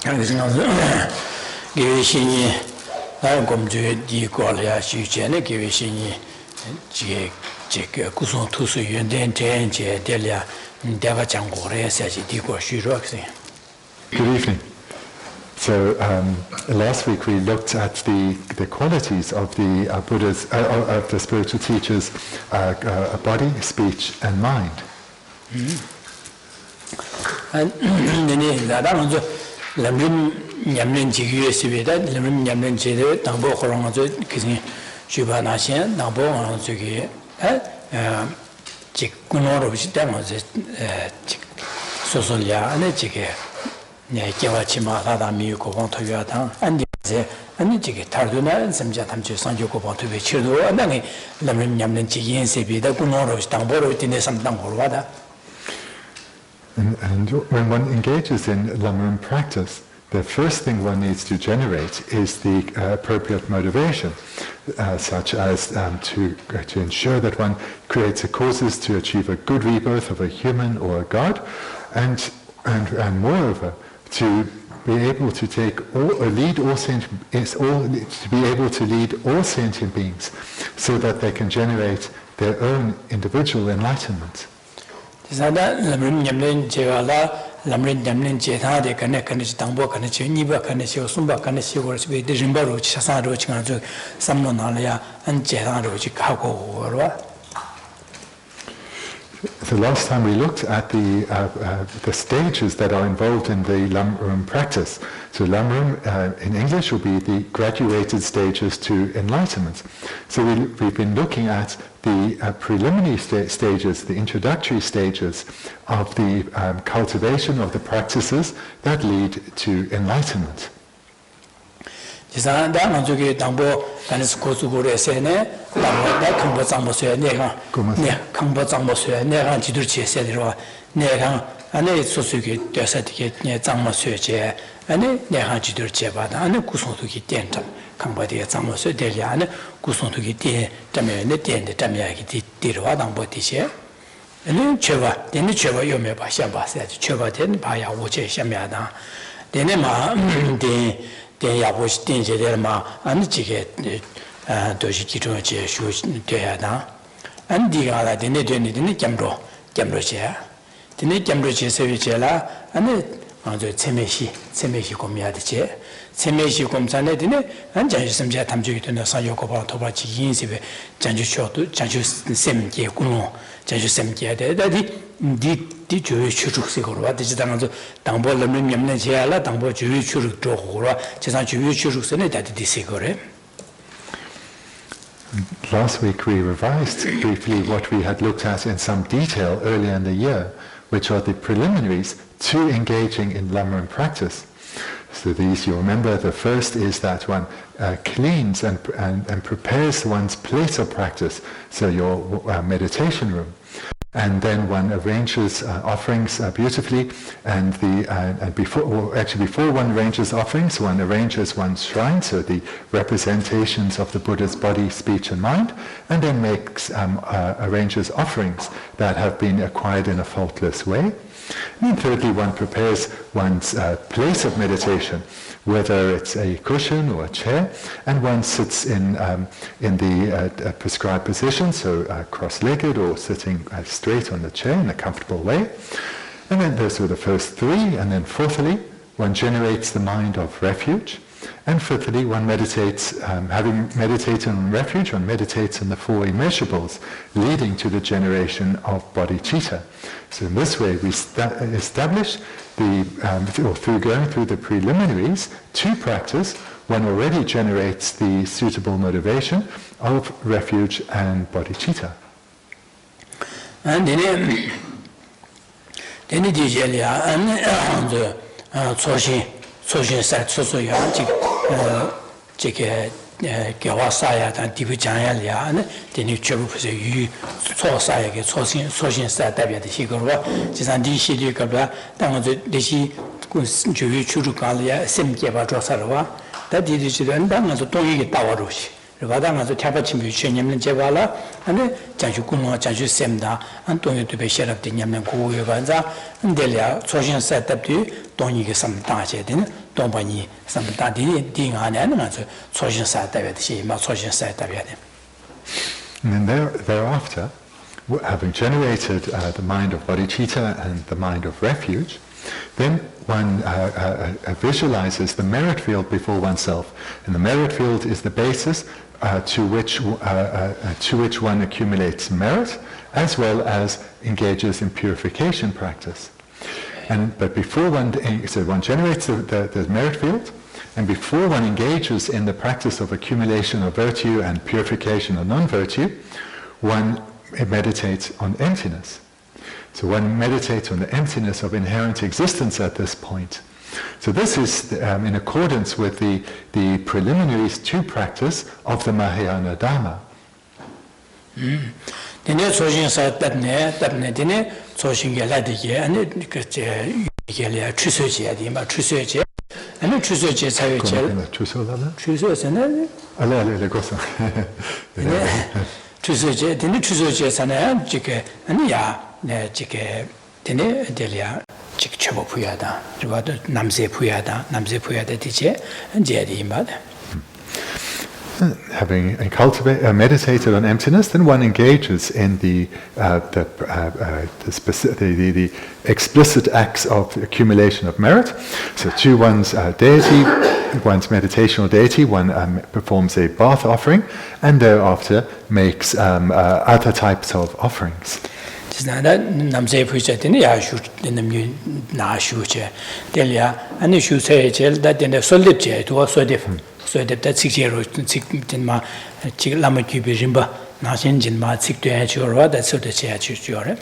Gyatso I come to the Golia, she generally gives me Kusun Tusu Yunden Tenje, Delia, Devachangore, says he was she rocks. Good evening. So last week we looked at the qualities of the Buddha's, of the spiritual teachers' body, speech, and mind. And then Lam Rim Text, Lam Rim Text, Nambo Horonzo, kissing Shubanasian, Nambo on Zuki, Chikunor, which demos Sosolia, and a chicken, Kawachima, Miyuko, want to Yatan, and the chicken Tarduna, and some Jatam San Yoko want to be Chido, and then Lam Rim Text, the Kunoro, Stamboro, in some Dangorwada. And when one engages in Lam Rim practice, the first thing one needs to generate is the appropriate motivation, such as to ensure that one creates the causes to achieve a good rebirth of a human or a god, and moreover to be able to lead all sentient beings, so that they can generate their own individual enlightenment. Lam Rim Text, they connect Tambo, Niba, Sumba, the Rimbaru, Chasaro, Samnonalia, and Jetaro, Chicago. The last time we looked at the stages that are involved in the Lam Rim practice. So Lam Rim in English will be the graduated stages to enlightenment. So we've been looking at the preliminary stages, the introductory stages of the cultivation of the practices that lead to enlightenment. I was thinking and the ticket does it and the other didn't Camro chair. The net Camro chair, and the Semeshi Comiadice, Semeshi comes and Janjum Jatam to the Sayoko Tobachi Yinsive, Janju Sem Kuno, Janju Sem Kia, did you shoot what is done Tambo Laminiam Tambo Churuk Johora, Chesanchu Churuk that disigore. Last week we revised briefly what we had looked at in some detail earlier in the year, which are the preliminaries to engaging in Lam Rim practice. So these, you remember, the first is that one cleans and prepares one's place of practice, so your meditation room. And then one arranges offerings beautifully, and before one arranges offerings, one arranges one's shrine, so the representations of the Buddha's body, speech, and mind, and then arranges offerings that have been acquired in a faultless way. And then thirdly, one prepares one's place of meditation, whether it's a cushion or a chair, and one sits in the prescribed position, so cross-legged or sitting straight on the chair in a comfortable way. And then those were the first three, and then fourthly, one generates the mind of refuge. And fifthly, one meditates, having meditated on refuge, one meditates on the four immeasurables, leading to the generation of bodhicitta. So in this way, we establish through going through the preliminaries to practice, one already generates the suitable motivation of refuge and bodhicitta. And then the Social side, social Gawasaya and Tibijaya, the new Chubus, you society, social side, the Higura, Jisandi Shigaba, down the Shi Churukalia, Semkiaba Drosarova, that did it and down as a Toy Tawarush. Rivadang as a Tapachim, Shenyam Javala, and Janjukuno, Janju Semda, Antonio to be share of the Yaman Kuvanza, and Delia, social set up to Tony some Tache, 동반이 삼단디 딩하는 아주 초신사 대비듯이 막 초신사 대비하네. And then thereafter, having generated the mind of bodhicitta and the mind of refuge, then one visualizes the merit field before oneself, and the merit field is the basis to which one accumulates merit, as well as engages in purification practice. But before one generates the merit field, and before one engages in the practice of accumulation of virtue and purification of non-virtue, one meditates on emptiness. So one meditates on the emptiness of inherent existence at this point. So this is in accordance with the preliminaries to practice of the Mahayana Dharma. Dine chosinsa tabne dine chosinga dige ane gele chusoje di ma chusoje ane chusoje sayo chel chusoje Ale cosa. 추서제 되는 추서제 산에 지게 아니야 네 지게 되네 데리아 직 처보 부야다 그리고 남세 부야다 되지 이제리 말다. Having meditated on emptiness, then one engages in the explicit acts of accumulation of merit. So to one's deity, one's meditational deity, one performs a bath offering, and thereafter makes other types of offerings. 남세 부자들이 야슈 되는 나슈제 될야 아니 슈세 젤다 되는 솔립제 도 소데 소데다 직제로 직진마 직 라마 규비림바 나신진마 직돼야 주어다 소데제 주어래.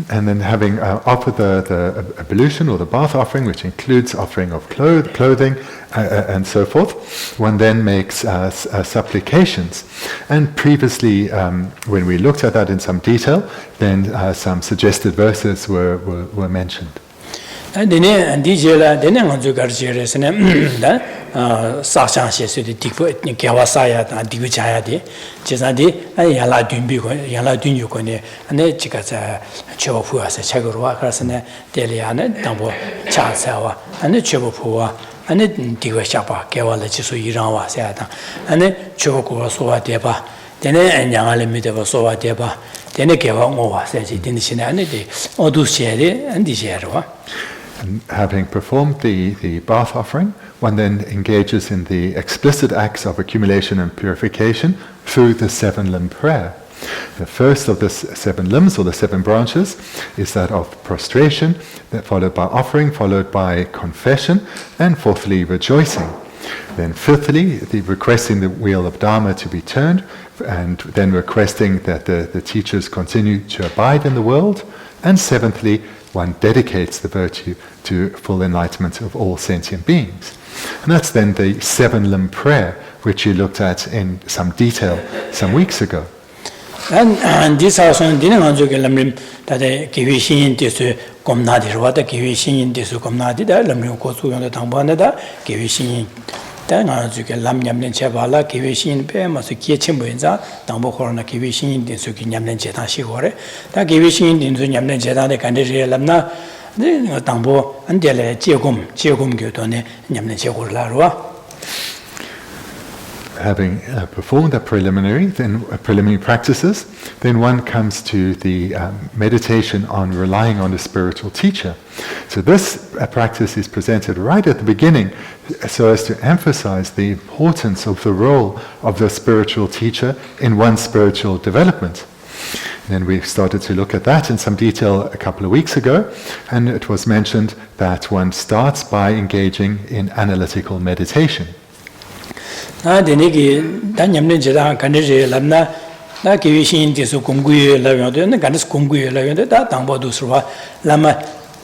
And then having offered the ablution or the bath offering, which includes offering of clothing and so forth, one then makes supplications. And previously, when we looked at that in some detail, then some suggested verses were mentioned. Dine dijela dine ngonju garjeresne da saksangse sudi dikpo gyawasaya da digu jaya di jezadi yala dunbi ko yala dunyu ko ne ane chikaza chobo puwa sa chagurwa karasne deliane dambo chasawa ane chobo puwa ane digu shapa gyawala jisu irangwa sa da ane chobo ko sowa deba dine nyangale mideba sowa deba dine gyawa ngowa sa ji dine sine ane de odu sheri andi sherwa. And having performed the bath offering, one then engages in the explicit acts of accumulation and purification through the 7 limb prayer. The first of the 7 limbs, or the 7 branches, is that of prostration, followed by offering, followed by confession, and fourthly, rejoicing. Then fifthly, requesting the wheel of Dharma to be turned, and then requesting that the teachers continue to abide in the world, and seventhly, one dedicates the virtue to full enlightenment of all sentient beings. And that's then the 7 limb prayer, which you looked at in some detail some weeks ago. And this also didn't want to get Lam Rim that they give you shin this comnadi, what they give you shin this comnadi, that Lam Rim goes to the Tambana, give you shin. Then I was to Lam Yamlen Chavala, give you shin, must get him with that, Tambo Corona, give you shin in Suki Yamlen Jeta Shigore, that give you shin in Yamlen Jeta, the Candidate Lamna, the Tambo, and Dele Chiogum Gyotone, Yamlen Chegurlarua. Having performed the preliminary practices, then one comes to the meditation on relying on a spiritual teacher. So this practice is presented right at the beginning so as to emphasize the importance of the role of the spiritual teacher in one's spiritual development. And then we started to look at that in some detail a couple of weeks ago, and it was mentioned that one starts by engaging in analytical meditation. 나 되네기 단념는 제가 간지 람나 나 기위신 데서 공부에 라면도 간지 공부에 라면도 다 당보도 서와 라마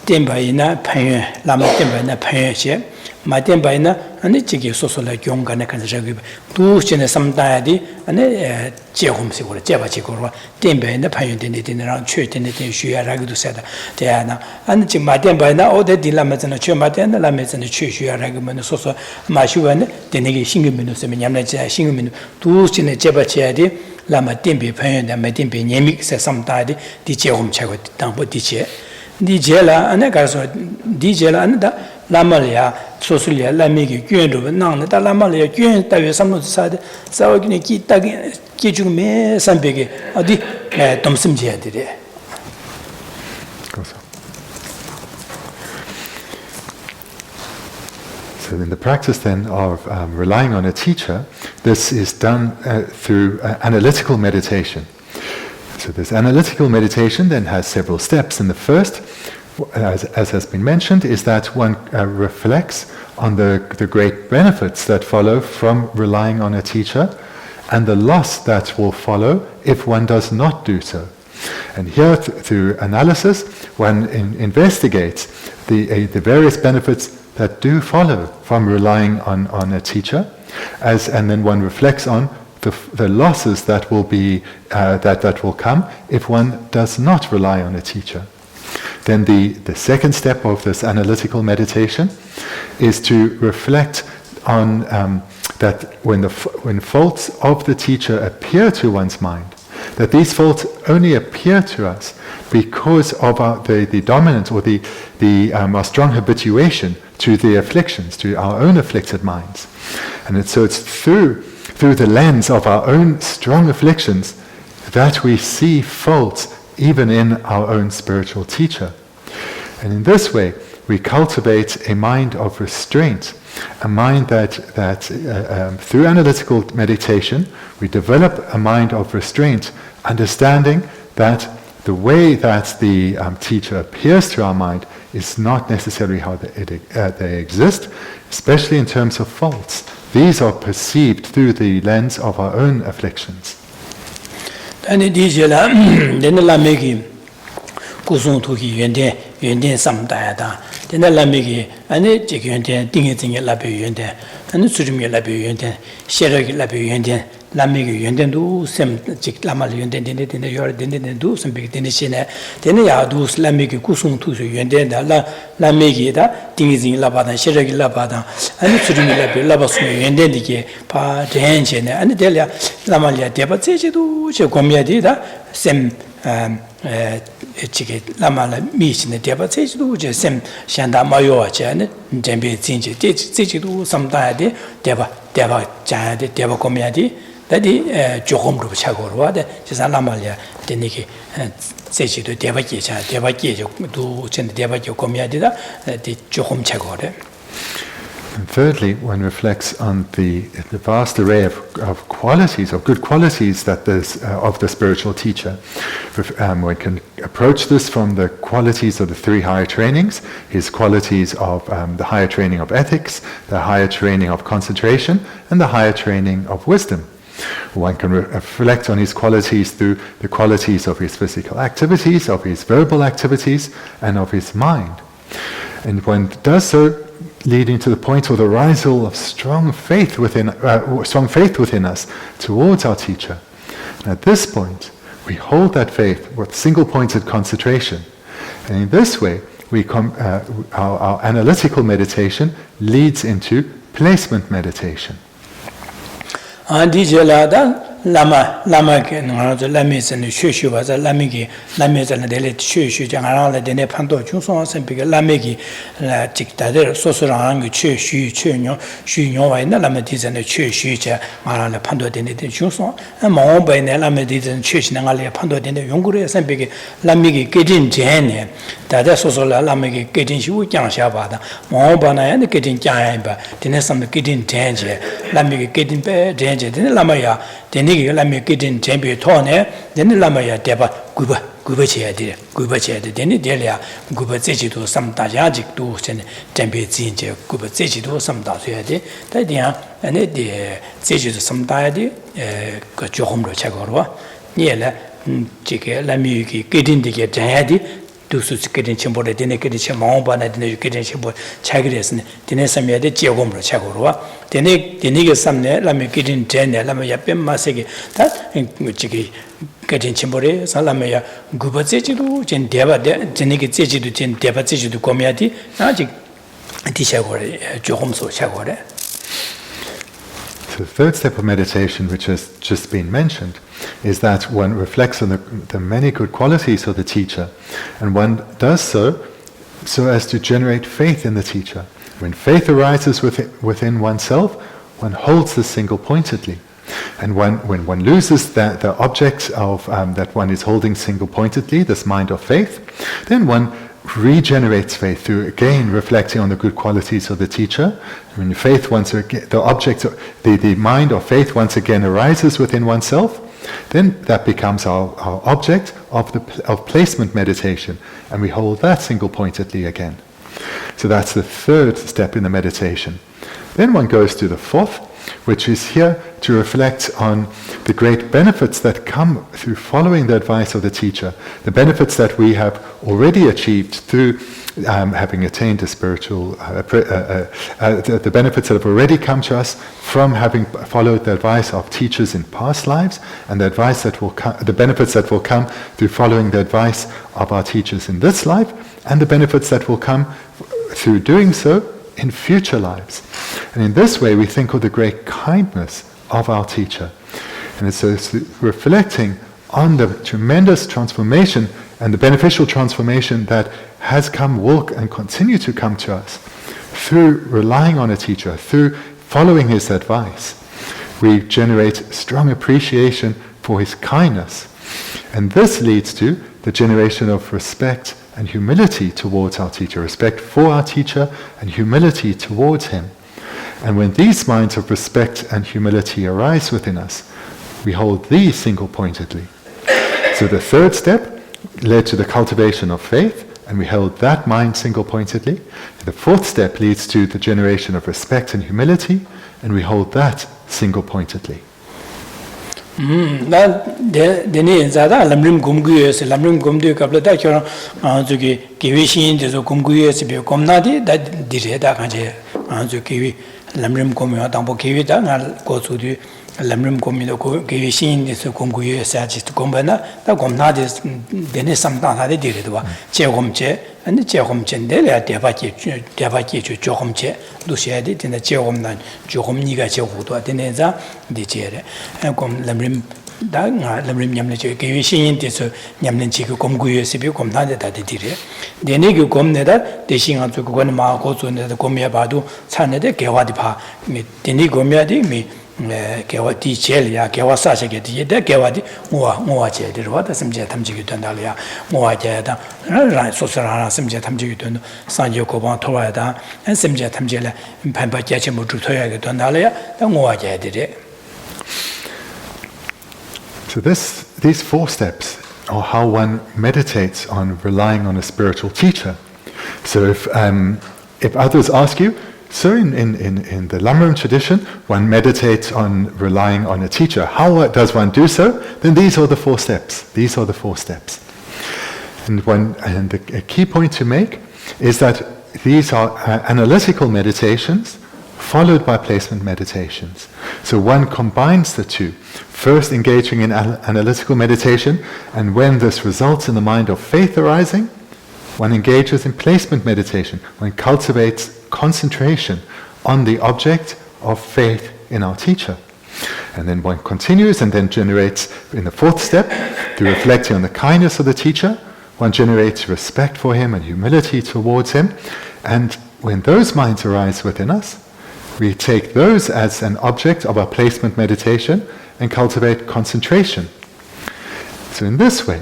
템바이나 파연 라마 템바이나 파연시 마템바이나 아니 지기 소소라 경간에 간지라고 두신의 삼다야디 아니 제홈식으로 제바지고로 템바이나 파연되는 데랑 최되는 데 쉬야라고도 세다 대야나 아니 지금 마템바이나 어디 라마잖아 최마템나 라메잖아 최쉬야라고면 소소 마슈가네 되네기 신금민도 세면 냠나지 신금민 두신의 제바지야디 라마 템비 파연나 마템비 녀믹세 삼다야디 디제홈 차고 당보 디제 디제라 안에 가서 디제라 안다 라마리아 소술이야 라미기 교회로 나는 다 라마를 교회 따위 삼는 사데 사와기니 기 중에 삼백에 어디 dom심지야 되래. So in the practice then of relying on a teacher, this is done through analytical meditation. So this analytical meditation then has several steps. And the first, as has been mentioned, is that one reflects on the great benefits that follow from relying on a teacher and the loss that will follow if one does not do so. And here, through analysis, one investigates the various benefits that do follow from relying on a teacher, and then one reflects on the losses that will be that will come if one does not rely on a teacher. Then the second step of this analytical meditation is to reflect on that when faults of the teacher appear to one's mind, that these faults only appear to us because of the dominant or our strong habituation to the afflictions, to our own afflicted minds. And so it's through the lens of our own strong afflictions that we see faults even in our own spiritual teacher. And in this way, we cultivate a mind of restraint, a mind that through analytical meditation, we develop a mind of restraint, understanding that the way that the teacher appears to our mind is not necessarily how they exist, especially in terms of faults. These are perceived through the lens of our own afflictions. Lamigi Yundendu, Sem Lama Yunden, Yor Dendu, some big Denishina, then Yadu, Lamigi Kusum to Yunden, Lamigi, Dingizing Labada, Sheragi Labada, and Surimi Labas Yundendiki, Pa Jensen, and Delia Lamalia Debatedu, Chocomia Dida, Sem Lama Miss in the Debatedu, Sem Shanda Mayo, Jan, Jambi Zinji, Tichidu, some diade, Deva Jad, Deva Comiadi. Daddy Johom Chagorwa, Lamalia, Deniki, Sechi to Devaki, do send Devaki Comiadida, the Johom Chagore. And thirdly, one reflects on the vast array of qualities, of good qualities that there's of the spiritual teacher. One can approach this from the qualities of the three higher trainings, his qualities of the higher training of ethics, the higher training of concentration, and the higher training of wisdom. One can reflect on his qualities through the qualities of his physical activities, of his verbal activities, and of his mind. And one does so leading to the point of the arisal of strong faith within us towards our teacher. And at this point, we hold that faith with single-pointed concentration. And in this way, our analytical meditation leads to placement meditation. Lama Lamis and Shushu was a Lamigi, Lamis and the late Shushu, Jangarala, the Nepando, Junson, and Big Lamigi, La Tictader, Sosorang, Chushu, Chunyo, Shunyo, and the Lamatis and the Chushu, Marala Pando, the Junson, and Momba and the Lamatis and Chush, Nangalia Pando, the Yunguri, and Big Lamigi, getting Jane, that Sosola Lamigi, getting Shu, Yang Shabada, Mombana, and getting Jamba, the Nesam getting danger, Lamigi getting danger, then Lamaya, then Lama getting champion tone, then Lamaya Deba Gubache, then Delia Gubazechi to some Tajajic to send champion Zinja, Gubazechi to some Tajiadi, Tadia, and the Zechi to some diadi, Johom Chagorwa, Niela, Chike, Lamiki, getting the Jayadi. To getting Chimbo, the Denekid Chamomba, and the getting Chimbo Chagres, Denesamia de Giagombro Chagorwa, the nigger some Lama getting 10, Lamaya Pem Masegi, that Chiki getting Chimbore, Salamaya, Gubazeju, Jen Deva, Jeniki Zeju to Jen Deva Zeju to Comiati, Najik Atisha, Johomso Chagore. The third step of meditation, which has just been mentioned, is that one reflects on the many good qualities of the teacher, and one does so as to generate faith in the teacher, When faith arises within oneself, one holds this single-pointedly. And when one loses the object of that one is holding single-pointedly, this mind of faith, then one regenerates faith through again reflecting on the good qualities of the teacher. When faith once again, the mind of faith once again arises within oneself, then that becomes our object of placement meditation, and we hold that single-pointedly again. So that's the third step in the meditation. Then one goes to the fourth, which is here to reflect on the great benefits that come through following the advice of the teacher, the benefits that we have already achieved through having attained a spiritual, the benefits that have already come to us from having followed the advice of teachers in past lives, and the advice that will the benefits that will come through following the advice of our teachers in this life, and the benefits that will come through doing so in future lives. And in this way we think of the great kindness of our teacher. And it's reflecting on the tremendous transformation and the beneficial transformation that has come, will and continue to come to us through relying on a teacher, through following his advice. We generate strong appreciation for his kindness. And this leads to the generation of respect and humility towards our teacher, respect for our teacher and humility towards him. And when these minds of respect and humility arise within us, we hold these single-pointedly. So the third step led to the cultivation of faith, and we held that mind single-pointedly. The fourth step leads to the generation of respect and humility, and we hold that single-pointedly. Dene zada Lam Rim Gumguyes, Lam Rim Gumdu Kaplata Kyo Zuki Kiwishin, the Gumguyes, Comnadi, that Direda Kanje, Zuki Lam Rim Gumio, Tambo Kivita, go to the Lam Rim Gumino Kiwishin, the Gumguyes, Sagis to Gombana, the Gomnadis, Dene Samtana, the Diredwa, Chehomche, and the Chehomchen, Devaki, Johomche, Luciadit in the Chehomnan, Johom Niga Chehuto, Deneza, the Chere, and come Lam Rim. Lam Rim Yamnachi, Kiwishin, this Yamnanchi, Comguye, Sibu, Comnada, that it is. The Negu Comneda, the Shingan to Gonma, Gozu, the Gomia Badu, Sanade, Kewadipa, the Nigomia di me, Kewati Chelia, Kewasasha, get the Kewadi, Moache, the water, some Jetamji Tandalia, Moajada, Sosarana, some Jetamji, San Yokoban, Torada, and some Jetamjela, and Pampa Jachimu to Toya Tandalia, the Moaja did it. So these four steps are how one meditates on relying on a spiritual teacher. So if others ask you, so in the Lam Rim tradition, one meditates on relying on a teacher. How does one do so? Then these are the four steps. These are the four steps. And a key point to make is that these are analytical meditations followed by placement meditations. So one combines the two, first engaging in analytical meditation, and when this results in the mind of faith arising, one engages in placement meditation, one cultivates concentration on the object of faith in our teacher. And then one continues and then generates, in the fourth step, through reflecting on the kindness of the teacher, one generates respect for him and humility towards him. And when those minds arise within us, we take those as an object of our placement meditation and cultivate concentration. So in this way,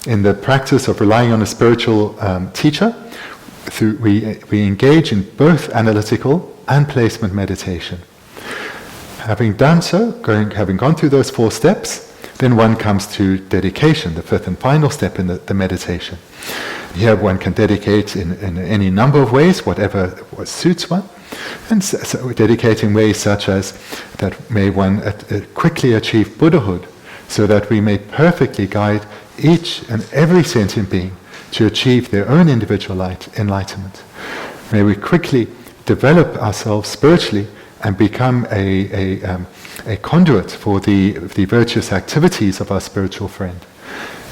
in the practice of relying on a spiritual teacher, we engage in both analytical and placement meditation. Having done so, having gone through those four steps, then one comes to dedication, the fifth and final step in the meditation. Here one can dedicate in any number of ways, whatever suits one. And so dedicating ways such as that may one quickly achieve Buddhahood, so that we may perfectly guide each and every sentient being to achieve their own individual enlightenment. May we quickly develop ourselves spiritually and become a conduit for the virtuous activities of our spiritual friend.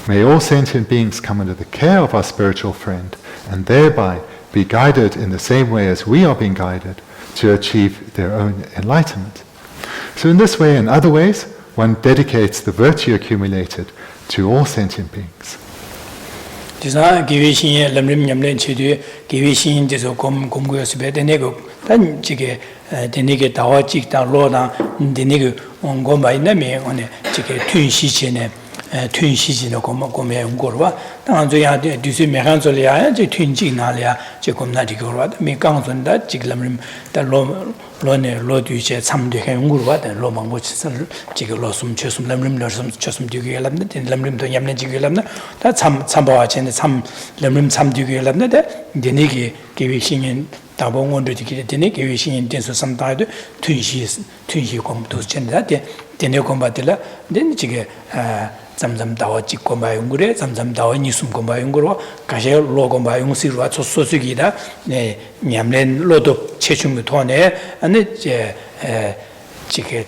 May all sentient beings come under the care of our spiritual friend and thereby be guided in the same way as we are being guided to achieve their own enlightenment. So in this way and other ways, one dedicates the virtue accumulated to all sentient beings. Disa Givi Shin Lam Rim Nyamlen Chidu, Givi Shin Diso Gomgo Sibet, the Nego, then Chige, the Nigga Tawa Chik down Loda, the Nigga on Gomba in the me on a Chike Twin Shichin. Twin Shijino come Gorva, Tanzoya, Dusi Mehanzolia, Twin Jignalia, Jacomna di Gorva, Mekanson, that Jiglamrim, the Lone Loduce, some de Hangurva, and Lomang, which Jigolosum, Chesum Lamrim, some Chesum Duguelamna, and Lamrim to Yamna Jiguelamna, that's some Sambawach and some Lamrim, some Duguelamna, the Nigi gave singing. Tabong wanted to get the Nick, wishing in Tenso some tide, Twin Shi come to send that, the new combatilla, then Chige. Some Dawa Chicomba Ungure, some Dawa Nisum Comba Unguro, Kasher, Logomba Ungsirwa, Sosugida, Yamlen, Lodo Chechum Tone, and it Chicket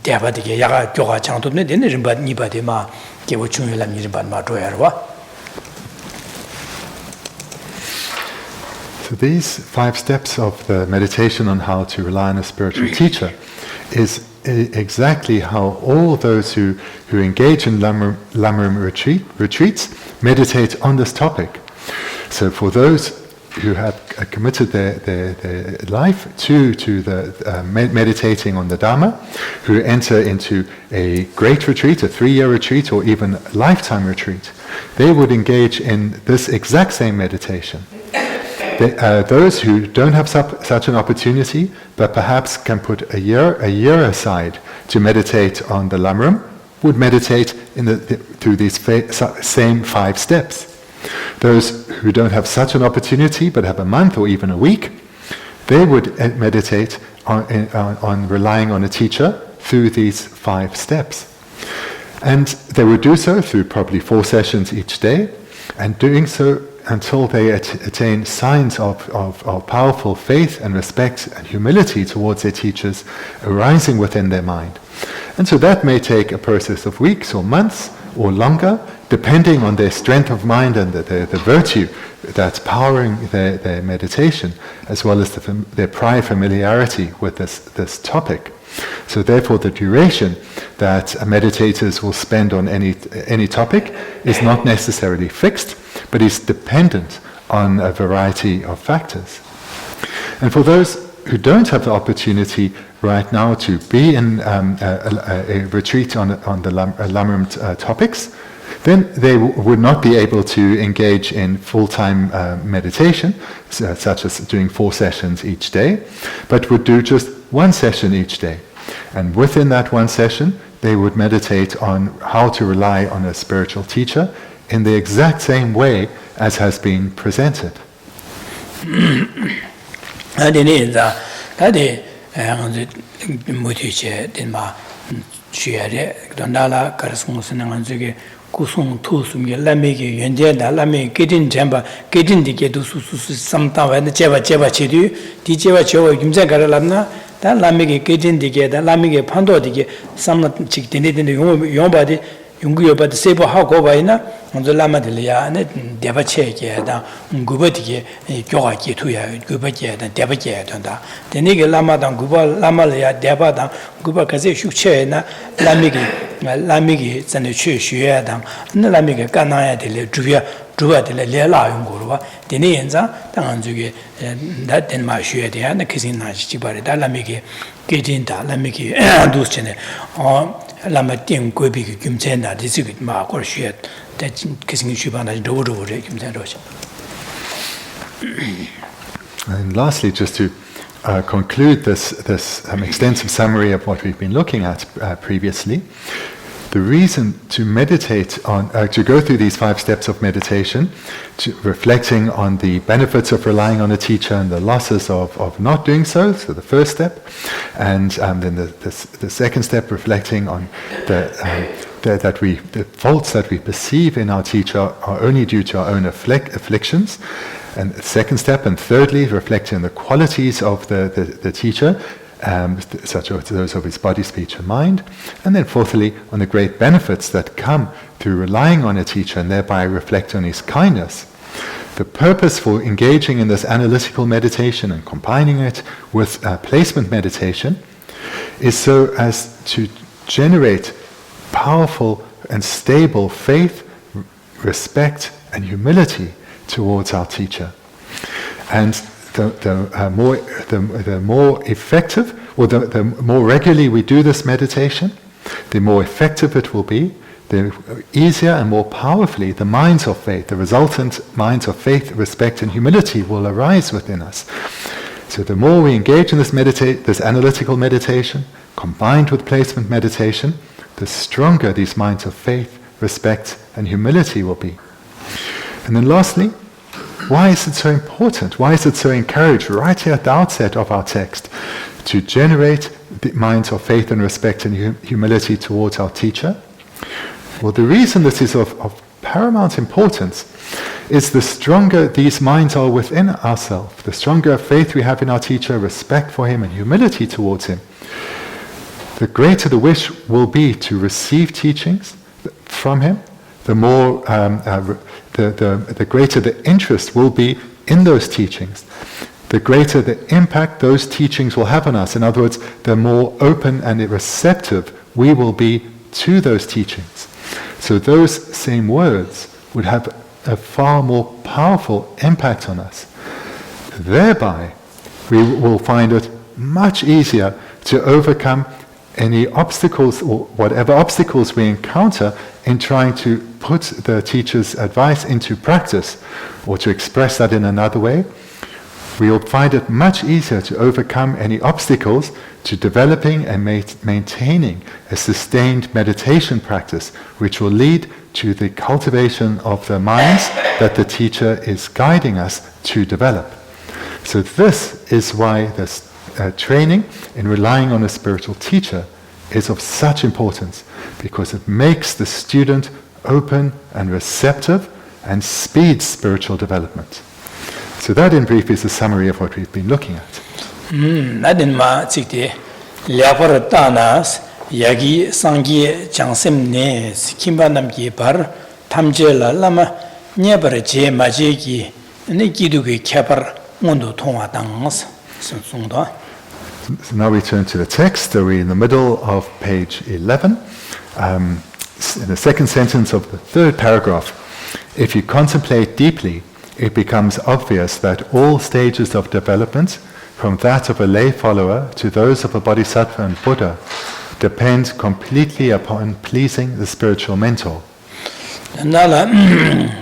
Diabati Yaga, Joga Chantum, then Rimba Nibadima, Gewachumila Nirban Matoerwa. So these 5 steps of the meditation on how to rely on a spiritual teacher is exactly how all those who engage in Lam Rim retreats meditate on this topic. So for those who have committed their life to the meditating on the Dharma, who enter into a great retreat, a 3-year retreat, or even a lifetime retreat, they would engage in this exact same meditation. Those who don't have such an opportunity, but perhaps can put a year aside to meditate on the Lam Rim, would meditate through these same 5 steps. Those who don't have such an opportunity, but have a month or even a week, they would meditate on relying on a teacher through these 5 steps. And they would do so through probably 4 sessions each day, and doing so until they attain signs of powerful faith and respect and humility towards their teachers arising within their mind. And so that may take a process of weeks or months or longer, depending on their strength of mind and the virtue that's powering their meditation, as well as their prior familiarity with this topic. So therefore the duration that meditators will spend on any topic is not necessarily fixed, but is dependent on a variety of factors. And for those who don't have the opportunity right now to be in a retreat on the Lam Rim topics, then they would not be able to engage in full-time meditation, such as doing 4 sessions each day, but would do just 1 session each day. And within that 1 session, they would meditate on how to rely on a spiritual teacher in the exact same way as has been presented. Kusung tu sumge lamege yende da lame gedin jamba gedin de gedu su samta wa ne jeba chedu di jeba chewa yumja garalamna da lamege gedin de ge da lamege pando de ge samna chik de de yomba de yungu yoba de sebo ha go ba ina onzo lama de ya ne deba che ge da nguba de ge gyoga ge tu ya guba ge da deba ge da de ne ge lama da guba lama le ya deba da guba ka se shu che na lamigi zane chu xue dang na lamigi ganaya de le zhuya de le la yong go ba de ne yan za dang zu ge da den ma xue de ya na kisin na ji ba da lamigi ge jin da lamigi du chen lama tian gui bi ge gyum chen da de zi ge ma go xue da kisin xu ba na do re gyum chen ro. And lastly, just to conclude this extensive summary of what we've been looking at previously, the reason to meditate on, to go through these 5 steps of meditation, reflecting on the benefits of relying on a teacher and the losses of not doing so, so the first step, and then the second step, reflecting on the faults that we perceive in our teacher are only due to our own afflictions. And second step, and thirdly, reflecting on the qualities of the teacher, such as those of his body, speech, and mind. And then fourthly, on the great benefits that come through relying on a teacher and thereby reflect on his kindness. The purpose for engaging in this analytical meditation and combining it with placement meditation is so as to generate powerful and stable faith, respect, and humility towards our teacher. And the more effective, or the more regularly we do this meditation, the more effective it will be, the easier and more powerfully the minds of faith, the resultant minds of faith, respect and humility will arise within us. So the more we engage in this analytical meditation, combined with placement meditation, the stronger these minds of faith, respect and humility will be. And then lastly, why is it so important? Why is it so encouraged right here at the outset of our text to generate the minds of faith and respect and humility towards our teacher? Well, the reason this is of paramount importance is the stronger these minds are within ourselves, the stronger faith we have in our teacher, respect for him and humility towards him, the greater the wish will be to receive teachings from him, the more the greater the interest will be in those teachings, the greater the impact those teachings will have on us. In other words, the more open and receptive we will be to those teachings. So those same words would have a far more powerful impact on us. Thereby, we will find it much easier to overcome any obstacles or whatever obstacles we encounter in trying to put the teacher's advice into practice, or to express that in another way. We will find it much easier to overcome any obstacles to developing and maintaining a sustained meditation practice, which will lead to the cultivation of the minds that the teacher is guiding us to develop. So this is why this training in relying on a spiritual teacher is of such importance, because it makes the student open and receptive and speeds spiritual development. So that in brief is a summary of what we've been looking at. Nadinma tsikti liapar tanas yagi sangi jangsim ne kimba namki par tamje la lama nyebar je maje ki ne gidu ki kyapar mundu thongwa tangas sungdo. So now we turn to the text. We're in the middle of page 11. In the second sentence of the third paragraph, if you contemplate deeply, it becomes obvious that all stages of development, from that of a lay follower to those of a bodhisattva and Buddha, depend completely upon pleasing the spiritual mentor. Nala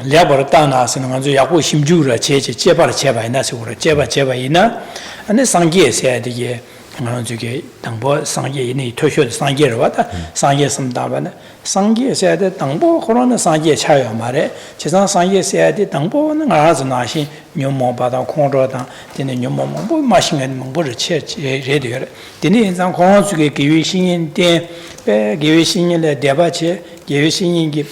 liabar tanas nganzu yaku shimjura cheche chebar cheba ina sura cheba ina ane sangye se de nganzu ge dangbo sangye ni tosho sangye rwata sangye samdaba na sangye se de dangbo khorona sangye chayo mare chesang sangye se de dangbo ngaraz na shin nyomo bada khongro da dine nyomo mo masingen mo bo che re de dine zang khong su ge gewi xin den be gewi xin le deba che gewi xin ge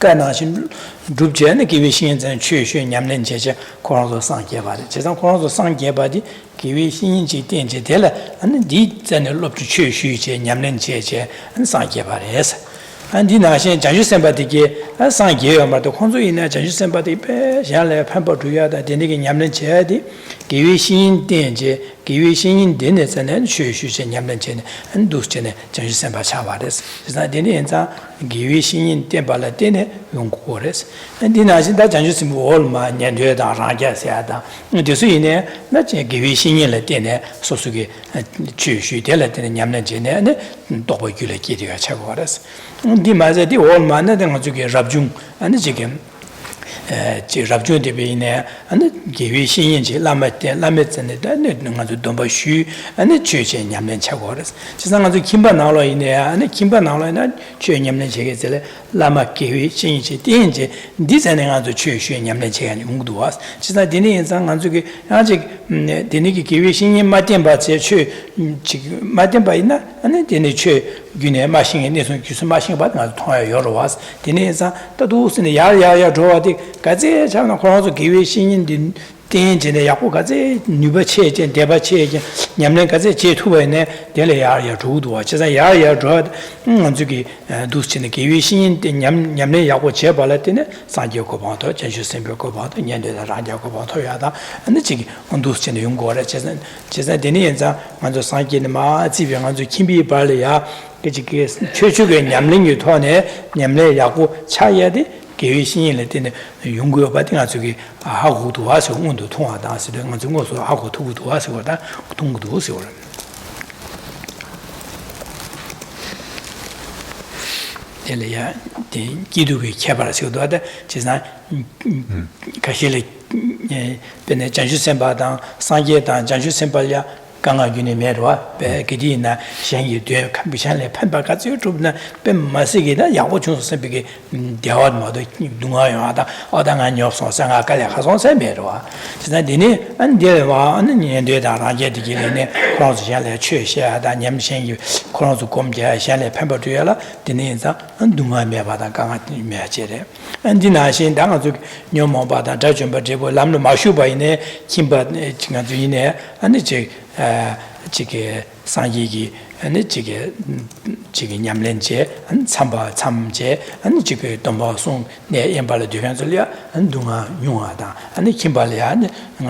간나신 줍제는 기회신전 최슈 냠는 제제 코로도 상계바디 제상 코로도 상계바디 기회신인지 된제 될라 아니 디전을 롭주 최슈제 냠는 제제 안 상계바레스 안디 나신 장주선바디게 상계요 말도 혼조이나 장주선바디 배 샤래 판보 주야다 되게 냠는 제디 기회신 된제 기회신인 된에서는 최슈제 냠는 제는 안 두스제네 장주선바 차바레스 그래서 되네 인자 기회신인 된발라 되네 용고레스 안디 나신 다 장주선 올마 년되다 라게세다 되수이네 나제 기회신인을 되네 소수게 최슈 될라 되네 냠는 제네 도보규를 기대가 차고레스 di maze di ol manne de ngajuge rabjung ane jigem ji rabjung de beine ane gewi 신인 ji lamate lametsene da ne ngaju domba shu ane cheche nyamlen chagores 지상 nga주 kimba naolo ine ane kimba naolo ina che nyamlen chege zele lama gewi 신인 ji dinje dizene ngaju che shu nyamlen chege ni ungdu was 지상 dine insan ngajuge a직 dine ki gewi 신인 maten ba che maten ba ina ane dine che 균에 마싱에 내서 규수 마싱 받는 통화 여러 와서 디네사 또도스네 야야야 좋아디 가제 잡는 코로나 기회 신인din 된전에 약고 가제 뉴버체제 대바체제 냠는 가제 제투베네 될야야 좋도 제가 야야 좋아 저기 두스네 기회 신인din 냠네 약고 제발했더니 사지고 봐도 전주선벽고 봐도 년대다 라자고 봐도야다 근데 지기 두스네 용거래 제가 되니엔자 먼저 상기는 마 집에 먼저 김비 발이야 그게 최초의 냠링이 토네 냠래 야고 차야디 개위 신인을 때는 용구여 받은 저기 하고 도와서 운도 통하다 쓰는 건 중고서 하고 도구 도와서다 동구도 오세요. 텔레야 기도의 개발서도 하다 지난 가실에 베네 장주선바당 상계당 장주선발야 강아균이 메로와 베기디나 생이 돼 캄비산에 판바가지고 좀나 뱀마시기다 야고중선비게 대화마도 누가요하다 어당한 없어 상아깔에 가서서 메로와 지난 디니 안데와 안니에다 라게디기네 크로스샤레 최샤다 냠생이 크로스 곰제 샤레 판바도야라 디니자 안둥아 메바다 강아니 메제레 안디나신 당아주 녀모바다 자준바제보 람로 마슈바이네 김바 징아주이네 아니제 지게 상이기 아니 지게 냠렌제 안 참바 참제 아니 지게 domba송 내 엠발을 되면서야 안둥아 용하다 아니 김발이야 아니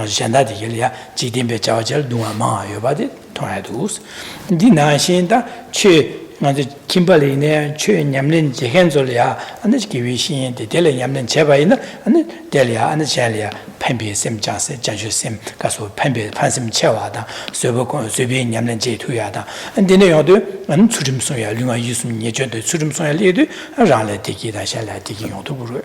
젠다디gel이야 지딘베 자와절 둥아 마요 바디 통하두스 디나신다 최 먼저 김발이네 최 냠렌 제현절이야 아니 지게 위신인데 델레 냠렌 제바이나 아니 델이야 아니 젤이야 판비 셈자세 자주셈 가서 판비 판심 채와다 쇠버고 쇠비 냠는 제투야다 근데네 요도 안 추림소야 류가 유순 예전도 추림소야 리도 라래 되기다 샬라 되기 요도 부르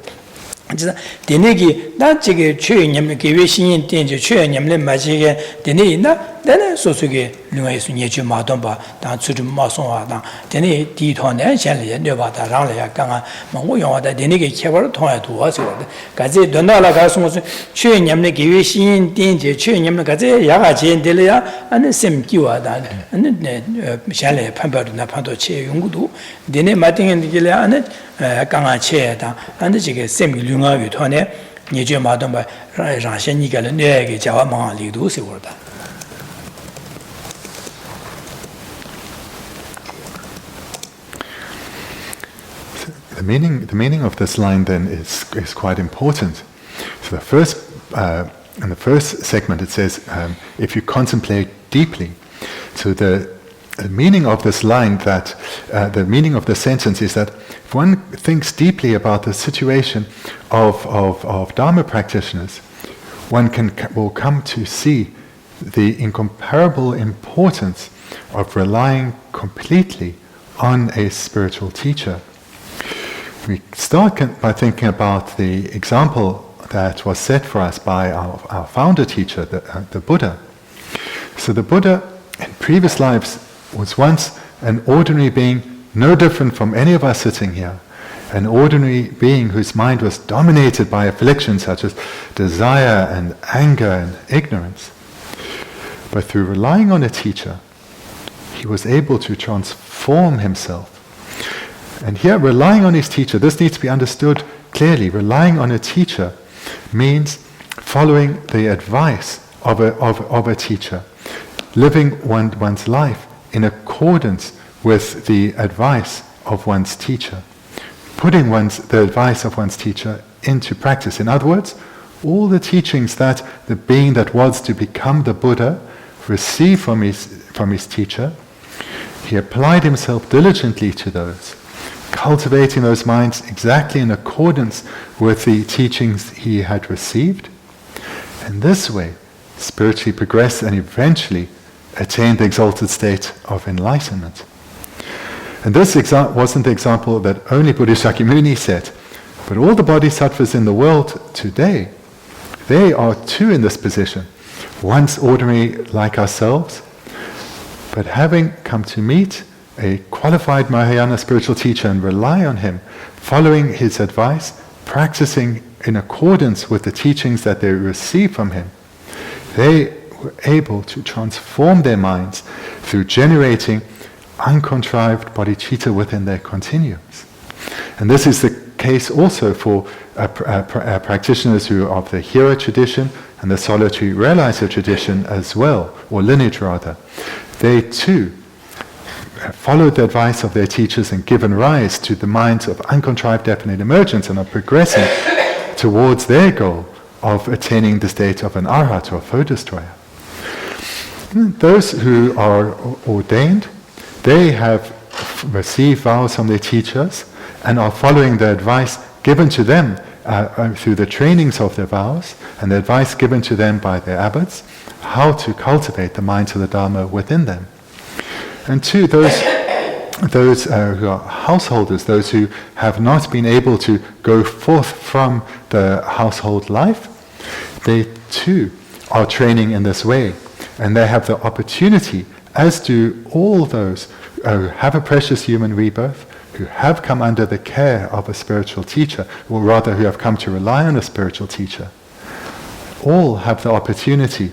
진짜 데네기 나 지게 최연념 계획 신인 된지 최연념을 맞이게 데네나 내가 소속에 류가에서 예주 마던바 다 추림 마송하다 데네 디토네 샬리에 뇌바다 라래야 강아 뭐 영화다 데네게 개발 통해 도와서 가지 donala 가서 최연념의 계획 신인 된지 최연념을 가지 야가지 데려야 아니 셈기와다 아니 샬레 판바르나 판도 체 연구도 데네 마팅엔디게 아니 강아 체다 아니 지게 셈 류가위 토네 예주 마던바 라샤니가 뇌게 자와 망리도 세워다 The meaning of this line then is quite important. So in the first segment it says, if you contemplate deeply. So the meaning of this line, the meaning of the sentence is that if one thinks deeply about the situation of Dharma practitioners, one will come to see the incomparable importance of relying completely on a spiritual teacher. We start by thinking about the example that was set for us by our founder teacher, the Buddha. So the Buddha in previous lives was once an ordinary being, no different from any of us sitting here. An ordinary being whose mind was dominated by afflictions such as desire and anger and ignorance. But through relying on a teacher, he was able to transform himself. And here, relying on his teacher, this needs to be understood clearly. Relying on a teacher means following the advice of a teacher, living one's life in accordance with the advice of one's teacher, putting the advice of one's teacher into practice. In other words, all the teachings that the being that was to become the Buddha received from his teacher, he applied himself diligently to those, cultivating those minds exactly in accordance with the teachings he had received, and this way spiritually progressed and eventually attained the exalted state of enlightenment. And this wasn't the example that only Buddhist Shakyamuni set, but all the bodhisattvas in the world today, they are too in this position, once ordinary like ourselves, but having come to meet a qualified Mahayana spiritual teacher and rely on him, following his advice, practicing in accordance with the teachings that they received from him, they were able to transform their minds through generating uncontrived bodhicitta within their continuums. And this is the case also for practitioners who are of the hero tradition and the solitary realizer tradition as well, or lineage rather. They too followed the advice of their teachers and given rise to the minds of uncontrived definite emergence and are progressing towards their goal of attaining the state of an arhat or foe destroyer. Those who are ordained, they have received vows from their teachers and are following the advice given to them through the trainings of their vows and the advice given to them by their abbots, how to cultivate the minds of the Dharma within them. And two, those who are householders, those who have not been able to go forth from the household life, they too are training in this way. And they have the opportunity, as do all those who have a precious human rebirth, who have come under the care of a spiritual teacher, or rather who have come to rely on a spiritual teacher. All have the opportunity,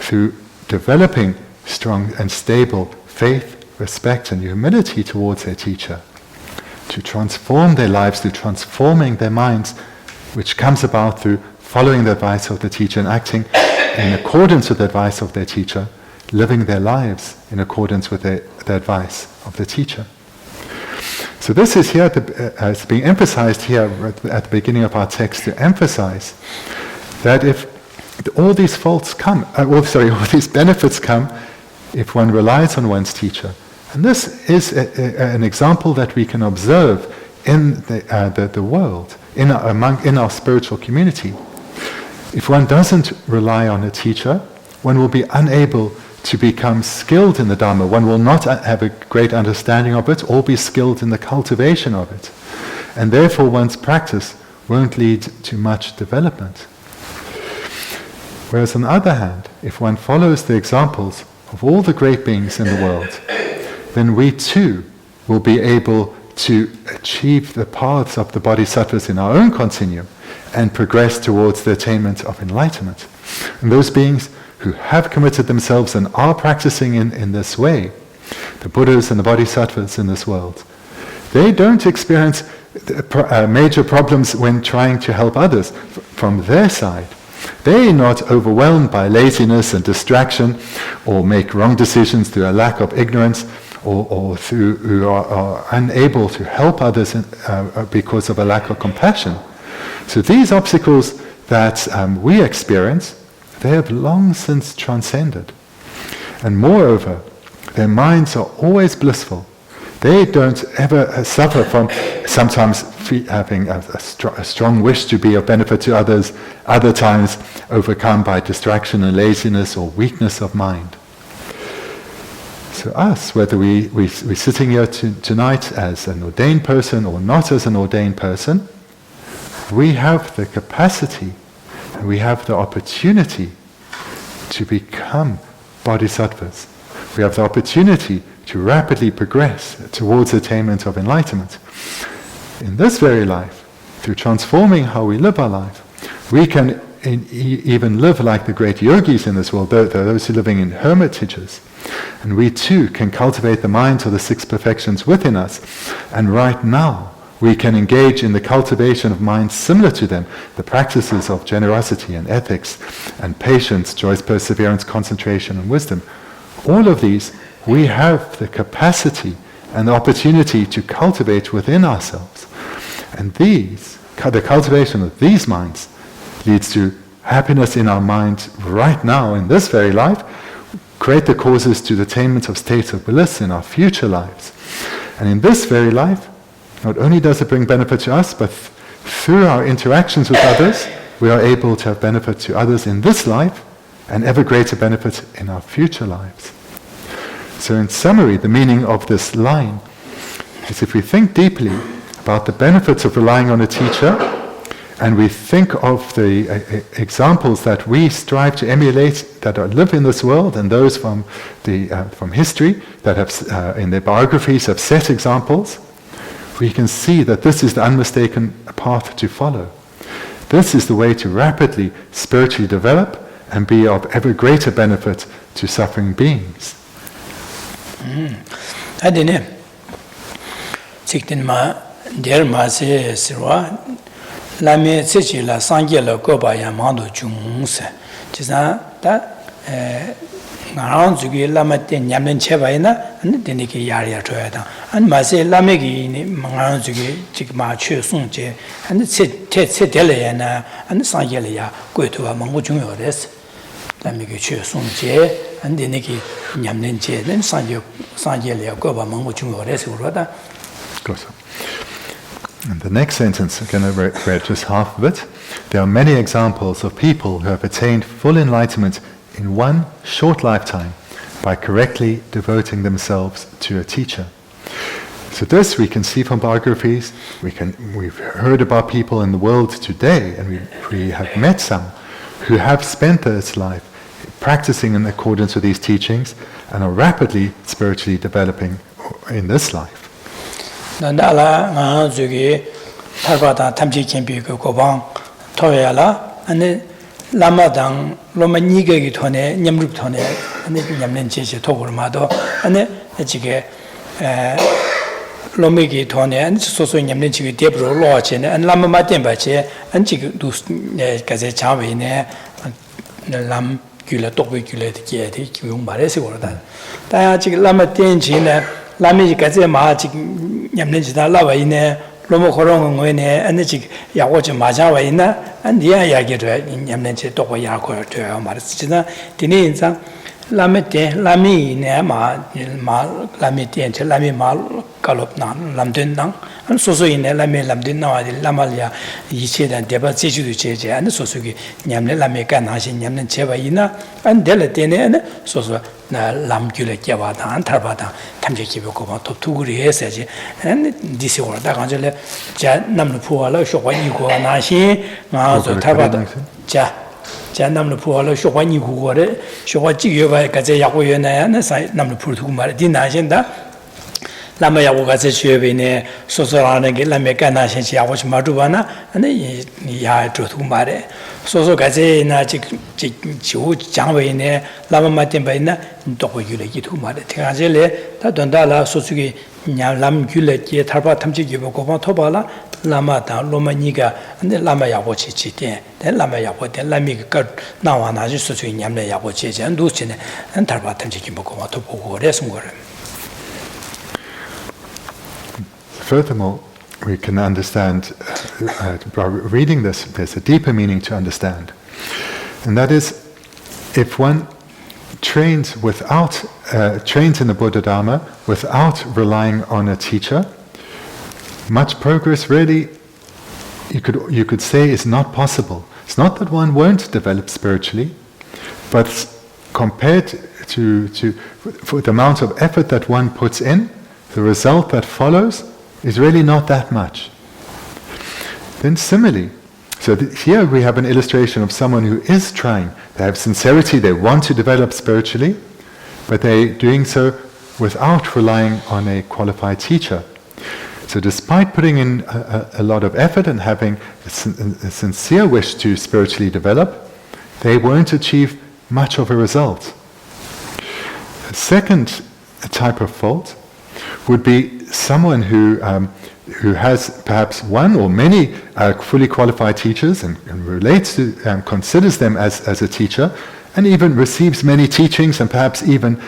through developing strong and stable faith, respect and humility towards their teacher, to transform their lives through transforming their minds, which comes about through following the advice of the teacher and acting in accordance with the advice of their teacher, living their lives in accordance with the advice of the teacher. So this is here, it's being emphasized here at the beginning of our text, to emphasize that if all these faults come, all these benefits come, if one relies on one's teacher. And this is an example that we can observe in the world, in our spiritual community. If one doesn't rely on a teacher, one will be unable to become skilled in the Dharma. One will not have a great understanding of it or be skilled in the cultivation of it. And therefore one's practice won't lead to much development. Whereas on the other hand, if one follows the examples of all the great beings in the world, then we too will be able to achieve the paths of the bodhisattvas in our own continuum and progress towards the attainment of enlightenment. And those beings who have committed themselves and are practicing in this way, the Buddhas and the bodhisattvas in this world, they don't experience major problems when trying to help others from their side. They're not overwhelmed by laziness and distraction, or make wrong decisions through a lack of ignorance, or through who are unable to help others because of a lack of compassion. So these obstacles that we experience, they have long since transcended. And moreover, their minds are always blissful. They don't ever suffer from sometimes having a strong wish to be of benefit to others, other times overcome by distraction and laziness or weakness of mind. So us, whether we're sitting here tonight as an ordained person or not as an ordained person, we have the capacity and we have the opportunity to become bodhisattvas. We have the opportunity to rapidly progress towards attainment of enlightenment. In this very life, through transforming how we live our life, we can even live like the great yogis in this world, those who are living in hermitages. And we too can cultivate the minds of the six perfections within us. And right now, we can engage in the cultivation of minds similar to them, the practices of generosity and ethics and patience, joyous perseverance, concentration and wisdom. All of these, we have the capacity and the opportunity to cultivate within ourselves. And the cultivation of these minds leads to happiness in our mind right now, in this very life, create the causes to the attainment of states of bliss in our future lives. And in this very life, not only does it bring benefit to us, but through our interactions with others, we are able to have benefit to others in this life and ever greater benefit in our future lives. So in summary, the meaning of this line is, if we think deeply about the benefits of relying on a teacher, and we think of the examples that we strive to emulate that live in this world, and those from history that have in their biographies have set examples, we can see that this is the unmistaken path to follow. This is the way to rapidly spiritually develop and be of ever greater benefit to suffering beings. Adine Siktin ma der ma se sirwa Lame Tsechi la Sangye la Goba Yamando Jungse. Chisa ta Naran Zugi Lama Ten Yamen Chevaina and Deniki Yaria Toyata. And Mase Lamegi Mangaran Zugi Chikma Chu Sunche and Seteleana and Sangelia go to a Mango Juniores. Lamegi Chu Sunche and Deniki Yamlenche, then Sangelia Goba Mango Juniores Urada. And the next sentence, I'm going to read just half of it. There are many examples of people who have attained full enlightenment in one short lifetime by correctly devoting themselves to a teacher. So this we can see from biographies. We've heard about people in the world today, and we have met some who have spent their life practicing in accordance with these teachings and are rapidly spiritually developing in this life. Lama dang Loma Niga Gitone, Nyamrup Tone, and the Yamlen Cheche Togurmado, and the Chige Lomigi Tone, and Soso Yamlenchi Debro Lodge, and Lama Matembache, and Chigdus Gazechavine, Lam Gula Topicula, Kieti, Yung Baresi or that. Diachig Lama Tenjin, Lami Gazema, Yamlenchita Lava in Lomo Horong, and the Chig Yawacha Majawa in and the Yagit in Yamlenche Topo Yako to Marcina, Tininza, Lamete, Lami, Nema, Lamiti, and Lami Mal, Galopnan, Lamdinang, and Soso in Lame Lamdina, Lamalia, Yichet and Deba Situ Cheche, and Sosugi, Yamle Lameka, Nashin Yamlen Chevaina, and Delatine, and Soso. Lam Gula Yavada and Tarbata, Tamjaki top 2 years, and this is what Angela Nampuala, Shawanico, Nashi, Mazo Tabata, Nampuala, Shawanico, Shawaji, Kazayakoyana, and Nampu Maradina agenda. Lama Yawaga Chevine, Sosorana, Lameka, Nashi, Yawash Maduvana, and the Yatumare. Soso Gazena, Chichu, Janwine, Lama Matimbaina, Doko Yulaki to Mare, Tangele, Tadondala, Sosugi, Lam Gulaki, Tarba Tamchi, Tobala, Lama, Loma Niga, and the Lama Yawachi, then Lama Yawat, and Lamika, now an Ajisu in Yamle Yawachi, and Ducin, and Tarba Tamchi, Topo, Resmore. Furthermore, we can understand, by reading this, there's a deeper meaning to understand. And that is, if one trains in the Buddha Dharma without relying on a teacher, much progress really, you could say, is not possible. It's not that one won't develop spiritually, but compared to for the amount of effort that one puts in, the result that follows is really not that much. Then similarly, so here we have an illustration of someone who is trying. They have sincerity, they want to develop spiritually, but they're doing so without relying on a qualified teacher. So despite putting in a lot of effort and having a sincere wish to spiritually develop, they won't achieve much of a result. A second type of fault would be someone who has perhaps one or many fully qualified teachers and relates to, considers them as a teacher, and even receives many teachings and perhaps even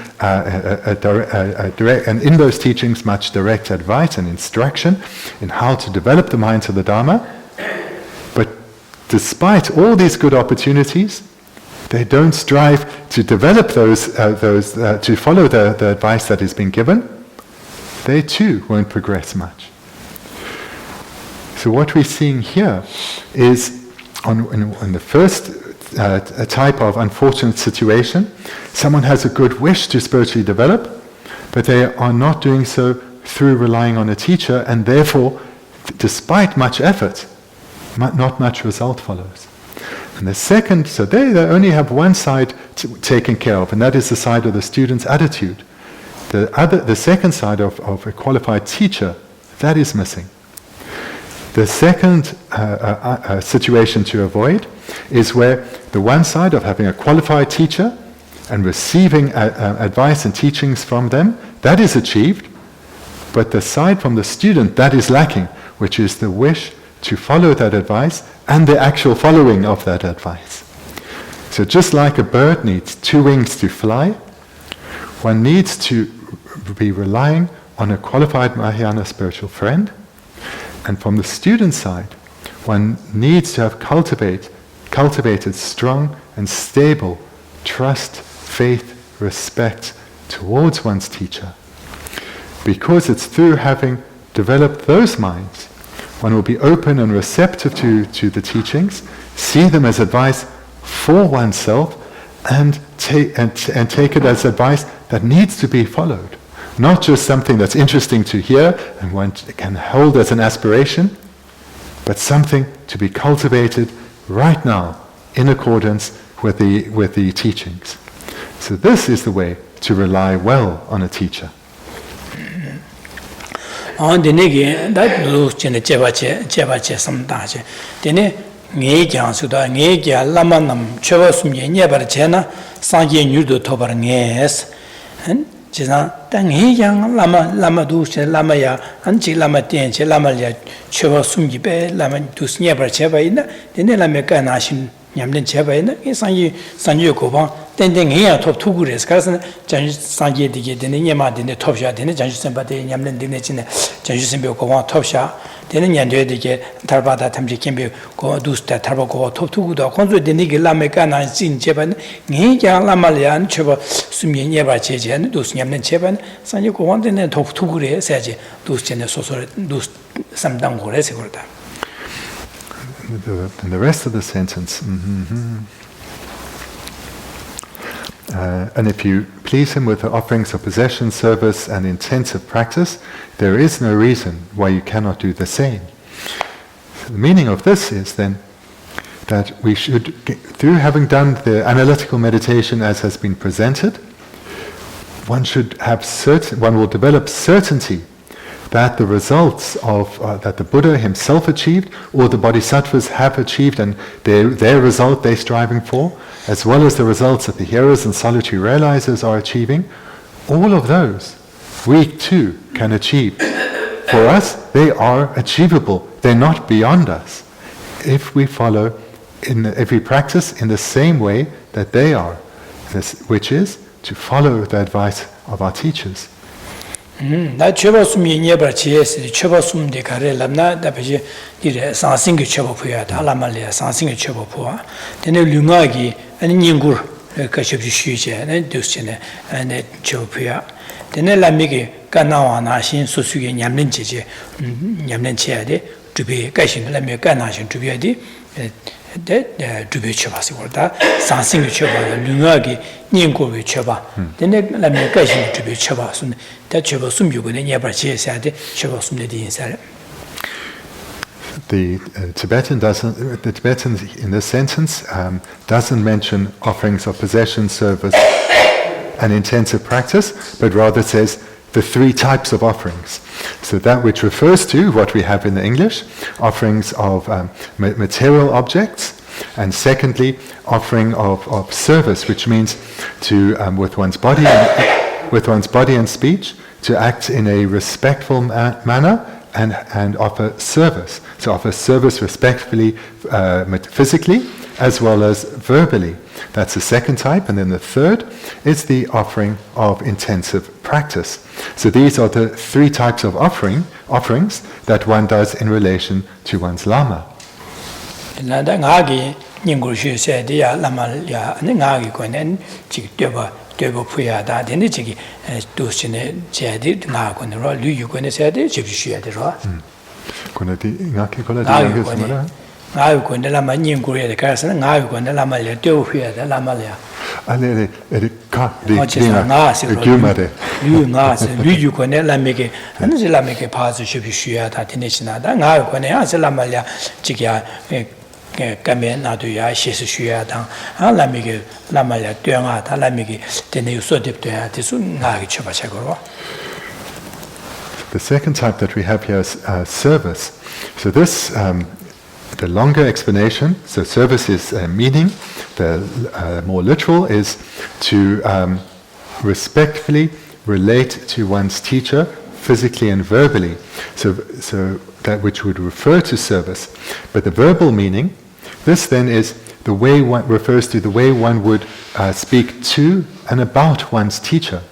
direct, and in those teachings much direct advice and instruction in how to develop the minds of the Dharma. But despite all these good opportunities, they don't strive to develop those to follow the advice that is being given. They too won't progress much. So what we're seeing here is, in the first type of unfortunate situation, someone has a good wish to spiritually develop, but they are not doing so through relying on a teacher, and therefore, despite much effort, not much result follows. And the second, so they only have one side taken care of, and that is the side of the student's attitude. The second side of a qualified teacher, that is missing. The second situation to avoid is where the one side of having a qualified teacher and receiving advice and teachings from them, that is achieved, but the side from the student, that is lacking, which is the wish to follow that advice and the actual following of that advice. So just like a bird needs 2 wings to fly, one needs to be relying on a qualified Mahayana spiritual friend, and from the student side, one needs to have cultivated strong and stable trust, faith, respect towards one's teacher. Because it's through having developed those minds, One will be open and receptive to the teachings, see them as advice for oneself, and take it as advice that needs to be followed. Not just something that's interesting to hear and one can hold as an aspiration, but something to be cultivated right now in accordance with the teachings. So this is the way to rely well on a teacher. On the negi that looks in the chevache some dash. Then Ngejan Suda, Ngeja, Lamanam, Chevasum, Yebarchena, Sanji Nudo Tobarnes, and Jizan, Tangian, Lama Duce, Lamaya, Anchi Lamatin, Lamalia, Chevasum Gibe, Laman to Sneber Chevaina, the Nelameka Nation, Yamden Chevaina, Sanju Koban. Then here top two good cousin, Sanji Digi, the Yama, the top shot, then Janjusen Bade, Yamlin Dignity, Janjusen Boko, top shot, then Yandu Digi, Tarbata Tamji Kimbi, go do that Tarbaco, top two good, Consu, the Nigi Lamecana, Sin Cheban, Nia Lamalian, Cheva, Sumi Yaba Cheji, and those Yamlin Cheban, Sanju go on, then top two good, Saji, those Genesos, those some dango resigurta. And the rest of the sentence. And if you please him with the offerings of possession, service, and intensive practice, there is no reason why you cannot do the same. So the meaning of this is then that we should, through having done the analytical meditation as has been presented, one will develop certainty that the results of that the Buddha himself achieved, or the bodhisattvas have achieved, and their result they're striving for, as well as the results that the hearers and solitary realizers are achieving, all of those we too can achieve. For us, they are achievable. They're not beyond us. If we follow, if we practice in the same way that they are, which is to follow the advice of our teachers. That Chevasum Yebar Chies, Chevasum de Carelana, that did a Sansing Chevapuya, Alamalia, Sansing Chevapua, then a Lumagi, and Ningur, Kashapishu, and Dusine, and Chevapuya. Then a Lamigi, Ganawana, Shin, Susugi, Yamlinche, Yamlinche, to be Kashin, Lamiganash, to be a day. To be Chevasi, Sansing Cheva, Lumagi, Ningo Cheva, then let me catch to be Cheva, that Chevasum you would never chase at Chevasum the inside. The Tibetan in this sentence doesn't mention offerings of possession, service, and intensive practice, but rather says the three types of offerings. So that which refers to what we have in the English, offerings of material objects, and secondly, offering of service, which means to with one's body and speech, to act in a respectful manner and offer service. So offer service respectfully, physically, as well as verbally. That's the second type, and then the third is the offering of intensive practice. So these are the three types of offerings that one does in relation to one's Lama. I go in the Lama Ninguria, the Carson, and I go in the Lama do here, the Lamalia. And You can make it, and the Lamake pass should be sure that in Nation. Then I go in the Lamalia, Chikia, Kamen, Naduya, she's sure down. I'll make it Lamalia, Duanga, Lamiki, then you so deep to have this Nagi. The second type that we have here is service. So this, the longer explanation, so service is meaning, the more literal is to respectfully relate to one's teacher physically and verbally. So that which would refer to service. But the verbal meaning, this then is the way one refers to the way one would speak to and about one's teacher.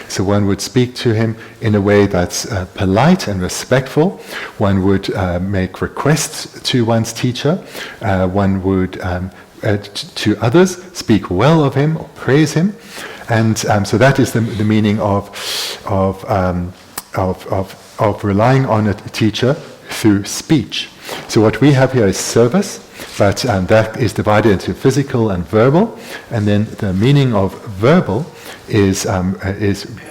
So one would speak to him in a way that's polite and respectful. One would make requests to one's teacher. One would, to others, speak well of him or praise him. And so that is the meaning of relying on a teacher through speech. So what we have here is service, but that is divided into physical and verbal, and then the meaning of verbal is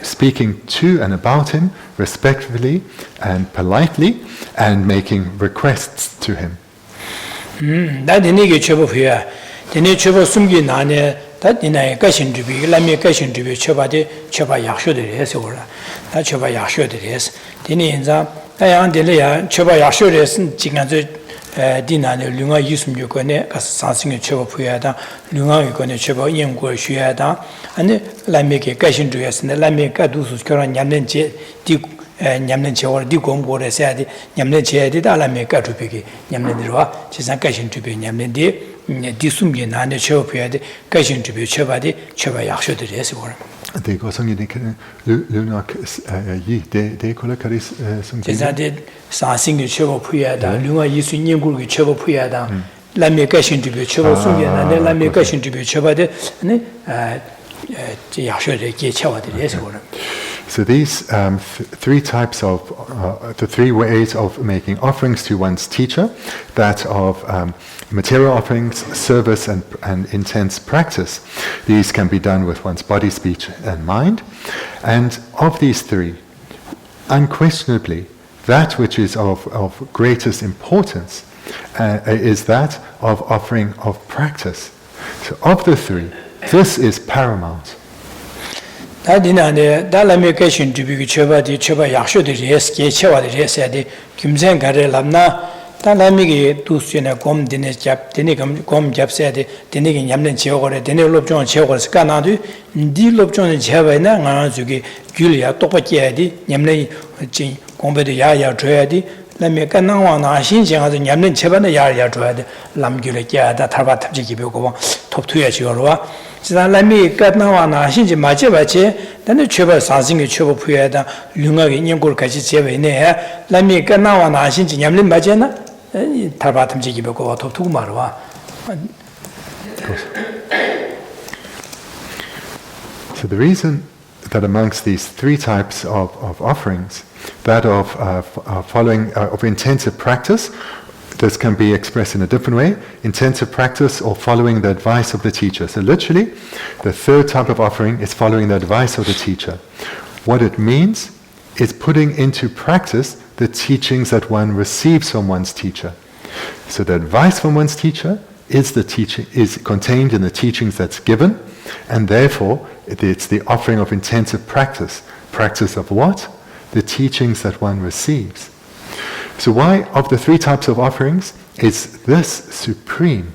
speaking to and about him respectfully and politely, and making requests to him. Dinane lunga yusum yukone sansing chebo puyada lunga yukone chebo yenggo shuyada ane lameke kashin tuyasne lameka dusus kora nyamnen che di nyamnen che or di gombo re sadi nyamnen che di lameka tupiki nyamnen dirwa chisan kashin tupi nyamnen di sumye nane chebo puyade kashin tupi chebadi cheba yaksho diresi wor Det går sånn det lunak gi det kolla karis som det sansing chebo puyada lunga yisu nyengul ge chebo puyada lamye kashin tupi chebo sumye nane lamye kashin tupi chebade ne yaksho de ge chewa diresi wor. So these three types of, the three ways of making offerings to one's teacher, that of material offerings, service, and intense practice, these can be done with one's body, speech, and mind. And of these three, unquestionably, that which is of greatest importance is that of offering of practice. So of the three, this is paramount. 다디나네 달라메케신 두비기 쳐바디 쳐바 약쇼들이 에스게 쳐와들이 에스야디 김생 가래 람나 달라미기 두스네 곰디네 잡디네 곰 잡세야디 디네기 냠는 지역거래 디네 롭종 지역거래 까나도 디 롭종의 제바이나 나주기 귤이야 똑바지야디 냠네 진 곰베도 야야 줘야디 라메가 나와나 신생아도 냠는 제바나 야야 줘야디 람귤에 깨다 타바 탑지기 배우고 톱투야 지어로와 지난람이 끝나와나 신지 맞지바지 근데 최고 사진이 최고 부여다 융하게 인연골 같이 제외네 람이 끝나와나 신지 냠림 맞잖아 타바탐지기 배고 톱투고 말와. So the reason that amongst these three types of offerings, that of following of intensive practice, this can be expressed in a different way, intensive practice or following the advice of the teacher. So literally, the third type of offering is following the advice of the teacher. What it means is putting into practice the teachings that one receives from one's teacher. So the advice from one's teacher is contained in the teachings that's given, and therefore it's the offering of intensive practice. Practice of what? The teachings that one receives. So why, of the three types of offerings, is this supreme?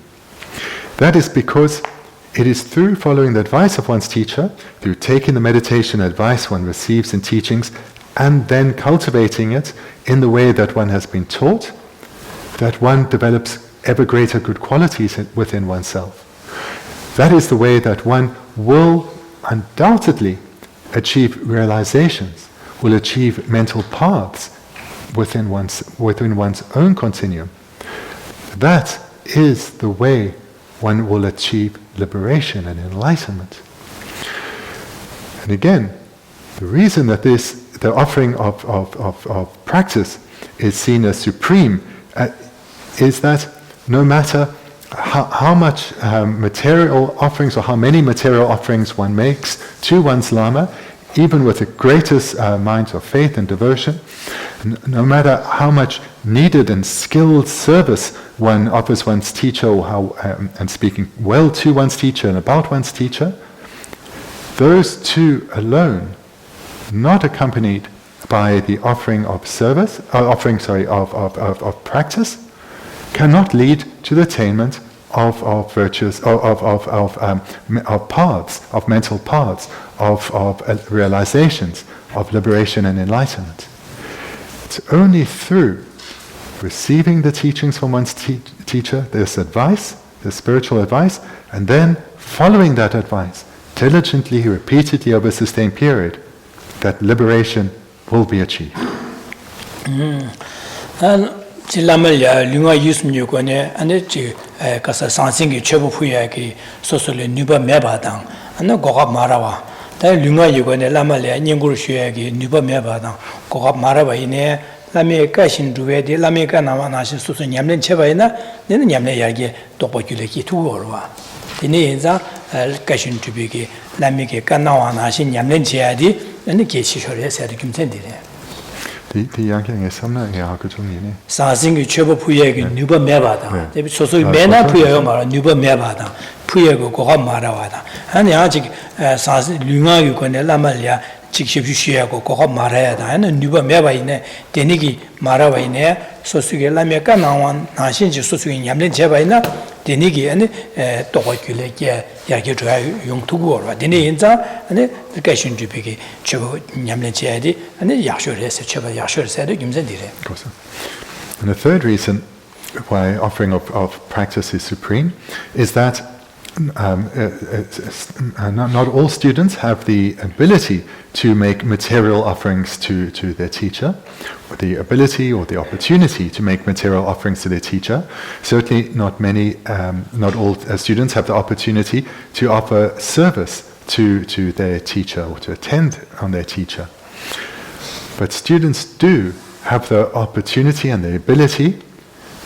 That is because it is through following the advice of one's teacher, through taking the meditation advice one receives in teachings, and then cultivating it in the way that one has been taught, that one develops ever greater good qualities within oneself. That is the way that one will undoubtedly achieve realizations, will achieve mental paths within one's own continuum. That is the way one will achieve liberation and enlightenment. And again, the reason that the offering of practice is seen as supreme is that no matter how much material offerings or how many material offerings one makes to one's Lama, even with the greatest minds of faith and devotion, no matter how much needed and skilled service one offers one's teacher, or and speaking well to one's teacher and about one's teacher, those two alone, not accompanied by the offering of service, of practice, cannot lead to the attainment of virtues, of paths, of mental paths, of realizations, of liberation and enlightenment. It's only through receiving the teachings from one's teacher, this advice, the spiritual advice, and then following that advice diligently, repeatedly over a sustained period, that liberation will be achieved. Lamalya lunga yusum yukone ane chi kasa sansingi chebu puya ki sosole nuba mebadang ane gogab marawa ta lunga yukone lamalya nyenguru shuya ki nuba mebadang gogab marawa ine Lame Kashin Duede, Lame Kanamanashi Susu Yamlin Chevaina, then Yamle Yagi, Topoculaiki to Orwa. The Neza, Kashin Tubiki, Lamike Kanawanashi, Yamlin Chiadi, and the Geshe said contented. The young king is something Yakutuni. Something Chebo Puyeg, Nuba Mevada. They so Mena Puyama, Nuba Mevada, Puyego, Maravada. And the Ajik Sans Luna Yukone Lamalia, Chikshiago, Koha Marada, and Nuba Meva in Denigi Marava in air, so Sugalameka Nawan, Nashin, Susu in Yamlin Chevaina, Denigi and Tokule Yaki Yung Tugora, Deninza, and the Kashin Jupiki, Chebo Yamlin Chedi, and the Yashur Cheva Yashur said, And the third reason why offering of practice is supreme is that not all students have the ability to make material offerings to their teacher, or the ability or the opportunity to make material offerings to their teacher. Certainly not all students have the opportunity to offer service to their teacher or to attend on their teacher. But students do have the opportunity and the ability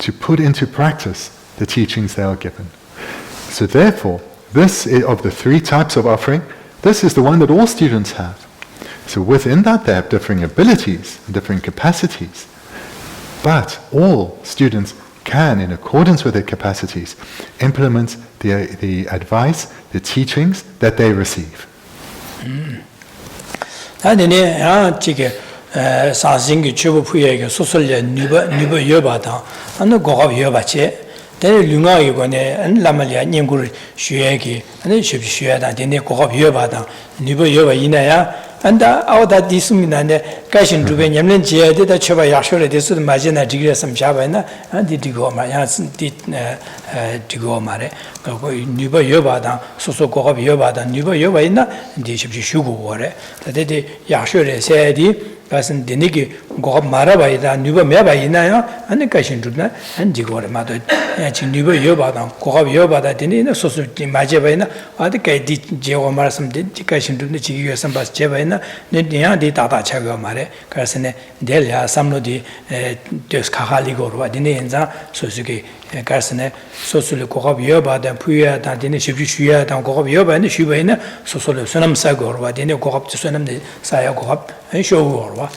to put into practice the teachings they are given. So therefore, this is, of the three types of offering, this is the one that all students have. So within that they have differing abilities, differing capacities. But all students can, in accordance with their capacities, implement the advice, the teachings that they receive. Then Lunga Yugone and Lamalia Ningur Shuegi, and then Shubshuada, then Kohop Yobada, Nuba Yoba Inaya, and out that Disum and Kashin Ruben Yamlin Chia did a Chava Yashura, this would imagine a degree of some Shabana, and did Digoma, did Digomare, Nuba Yobada, Soso Kohop Yobada, Nuba Yobaina, and the Shugu Ware, that the Yashura said. Kasan denigi gob marabaida nuba mebaina and the Kashin Rubna and Digor Mado Nuba Yobada, Gob Yobada, Dini, Sosu Majabaina, or the Kai di Geomarsam did Kashin Rubna Chigu Sambas Jevaina, Nidia di Tata Chagomare, Karsane, Delia, Samlodi, Des Kahaligor, Dinenza, Sosuki, Karsane, Sosul Gob Yobada, Puya, Dini Shibushuya, Gob Yoba, and the Shubaina, Sosul Sonam Sagor, Dini Gob to Sonam the Saya Gob, and show. So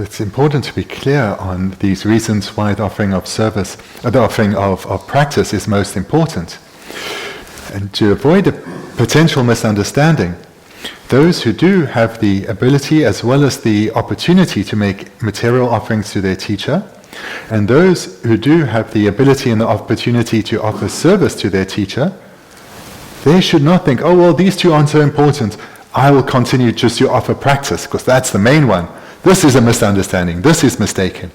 it's important to be clear on these reasons why the offering of service, the offering of practice is most important. And to avoid a potential misunderstanding, those who do have the ability as well as the opportunity to make material offerings to their teacher, and those who do have the ability and the opportunity to offer service to their teacher, they should not think, oh, well, these two aren't so important. I will continue just to offer practice, because that's the main one. This is a misunderstanding. This is mistaken.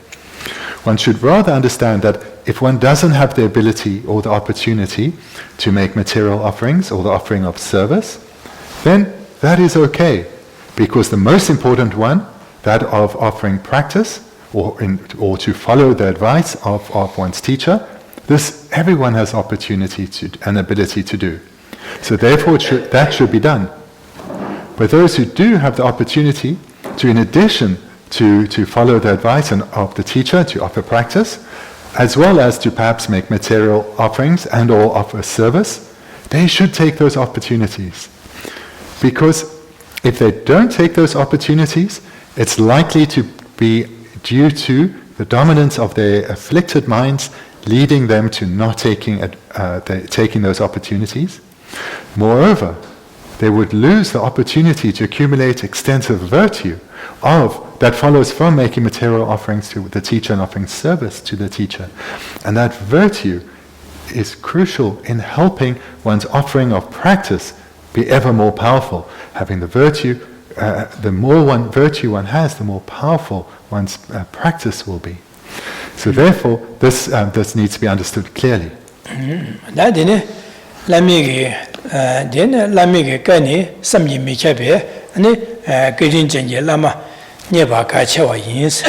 One should rather understand that if one doesn't have the ability or the opportunity to make material offerings or the offering of service, then that is okay. Because the most important one, that of offering practice or to follow the advice of one's teacher, this everyone has opportunity and ability to do. So therefore that should be done. But those who do have the opportunity to, in addition to follow the advice of the teacher, to offer practice, as well as to perhaps make material offerings and or offer service, they should take those opportunities. Because if they don't take those opportunities, it's likely to be due to the dominance of their afflicted minds leading them to not taking those opportunities. Moreover, they would lose the opportunity to accumulate extensive virtue that follows from making material offerings to the teacher and offering service to the teacher. And that virtue is crucial in helping one's offering of practice be ever more powerful. Having the virtue, the more virtue one has, the more powerful one's practice will be. So therefore, this needs to be understood clearly. Lamige Kani, Samji Michabe, and Gajin Jenja Lama, Neba Kachawa Yins,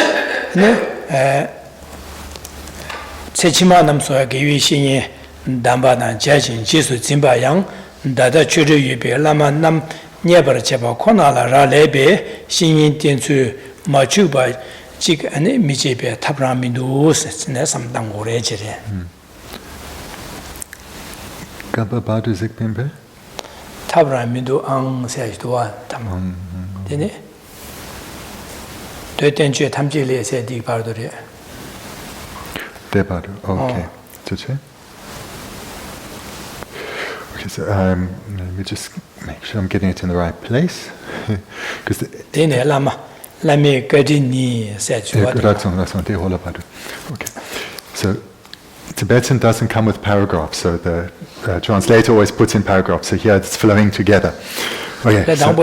Sechimanam Soa Givishin, Dambana, Jajin, Jesu Zimba Yang, Dada Churu Yubi, Lama Nam, Never Cheba Konala Ralebe, Singing Tinsu Machuba, Chik and Michipe, Tabramidus, Nesam Dango Regere. Gababadu Zikbimbe? Tabramidu Ang says to one. Didn't it? Tenchu Tamjili said the Pardore. Debadu, okay. Okay, so let me just make sure I'm getting it in the right place. Because Dine Lama, Lame Gadini said to what? Okay. So Tibetan doesn't come with paragraphs, so the translator always puts in paragraphs. So here it's flowing together. Okay. So,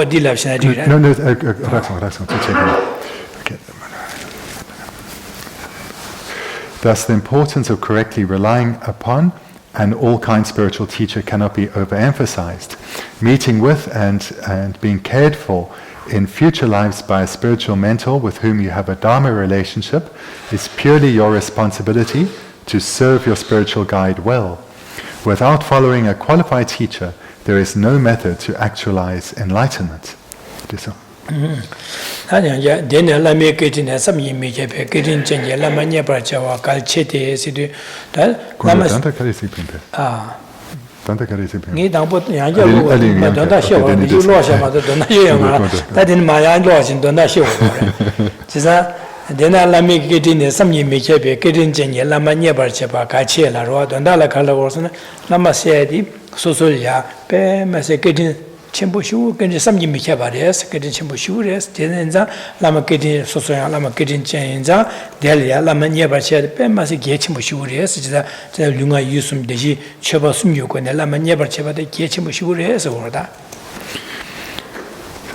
okay. Thus, the importance of correctly relying upon an all-kind spiritual teacher cannot be overemphasized. Meeting with and being cared for in future lives by a spiritual mentor with whom you have a Dharma relationship is purely your responsibility to serve your spiritual guide well. Without following a qualified teacher, there is no method to actualize enlightenment. Dena lami getting some yimike, getting Jenny, Lama Nebar Chepa, Kachela, Dondala Kalawarson, Lama Sedi, Sosolia, Pe, Massa getting Chimbushu, getting some yimike, getting Chimbushu, Tenza, Lama getting Sosoya, Lama getting Chenza, Delia, Lama Nebar Chet, Pe, Massa Getchimbushu, the Lunga Yusum Deji, Chebasum Yuk, and Lama Nebar Chepa, the Getchimbushu, or that.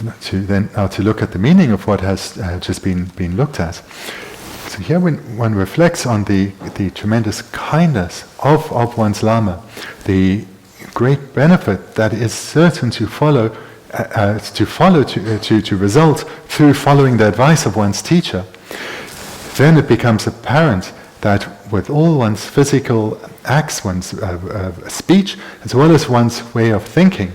Now to look at the meaning of what has just been looked at. So here when one reflects on the tremendous kindness of one's Lama, the great benefit that is certain to result through following the advice of one's teacher, then it becomes apparent that with all one's physical acts, one's speech, as well as one's way of thinking,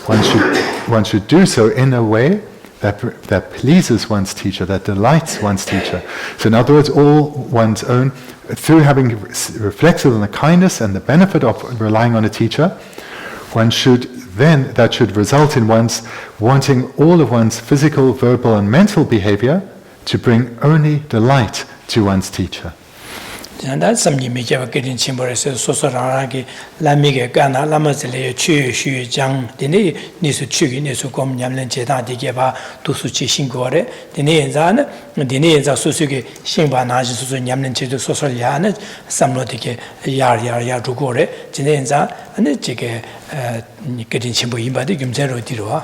one should do so in a way that pleases one's teacher, that delights one's teacher. So in other words, all one's own, through having reflected on the kindness and the benefit of relying on a teacher, that should result in one's wanting all of one's physical, verbal and mental behavior to bring only delight to one's teacher. That's some you make a getting chimbers, Sosoraki, Lamige, Gana, Lamazele, Chu, Shu, Jang, the Nisu Chugi, Nisu Com, Yamlen Cheta, Digeva, Tusuchi Shingore, the Nezana, the Neza Susuki, Shimba Naji, Yamlen Chetu, Sosoliana, Samlotike, Yar Dugore, Geneza, and the Chike getting chimbo, but the Gumzero Tiroa.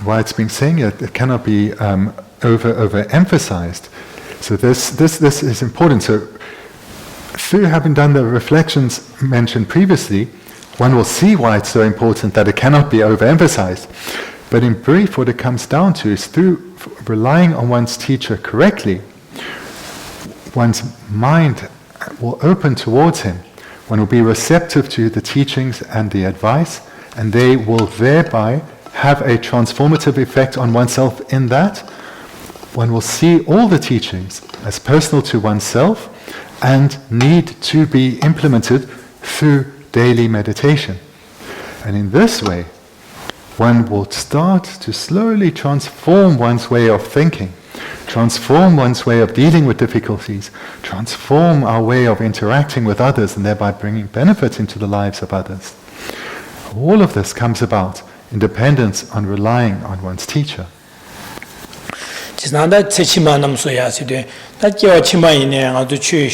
Why it's been saying it cannot be overemphasized. So this is important. So through having done the reflections mentioned previously, one will see why it's so important that it cannot be overemphasized. But in brief, what it comes down to is through relying on one's teacher correctly, one's mind will open towards him. One will be receptive to the teachings and the advice, and they will thereby have a transformative effect on oneself in that one will see all the teachings as personal to oneself and need to be implemented through daily meditation. And in this way, one will start to slowly transform one's way of thinking, transform one's way of dealing with difficulties, transform our way of interacting with others and thereby bringing benefit into the lives of others. All of this comes about in dependence on relying on one's teacher. Nanda Chimanam Soyaside, that your Chimaine, or the Chu,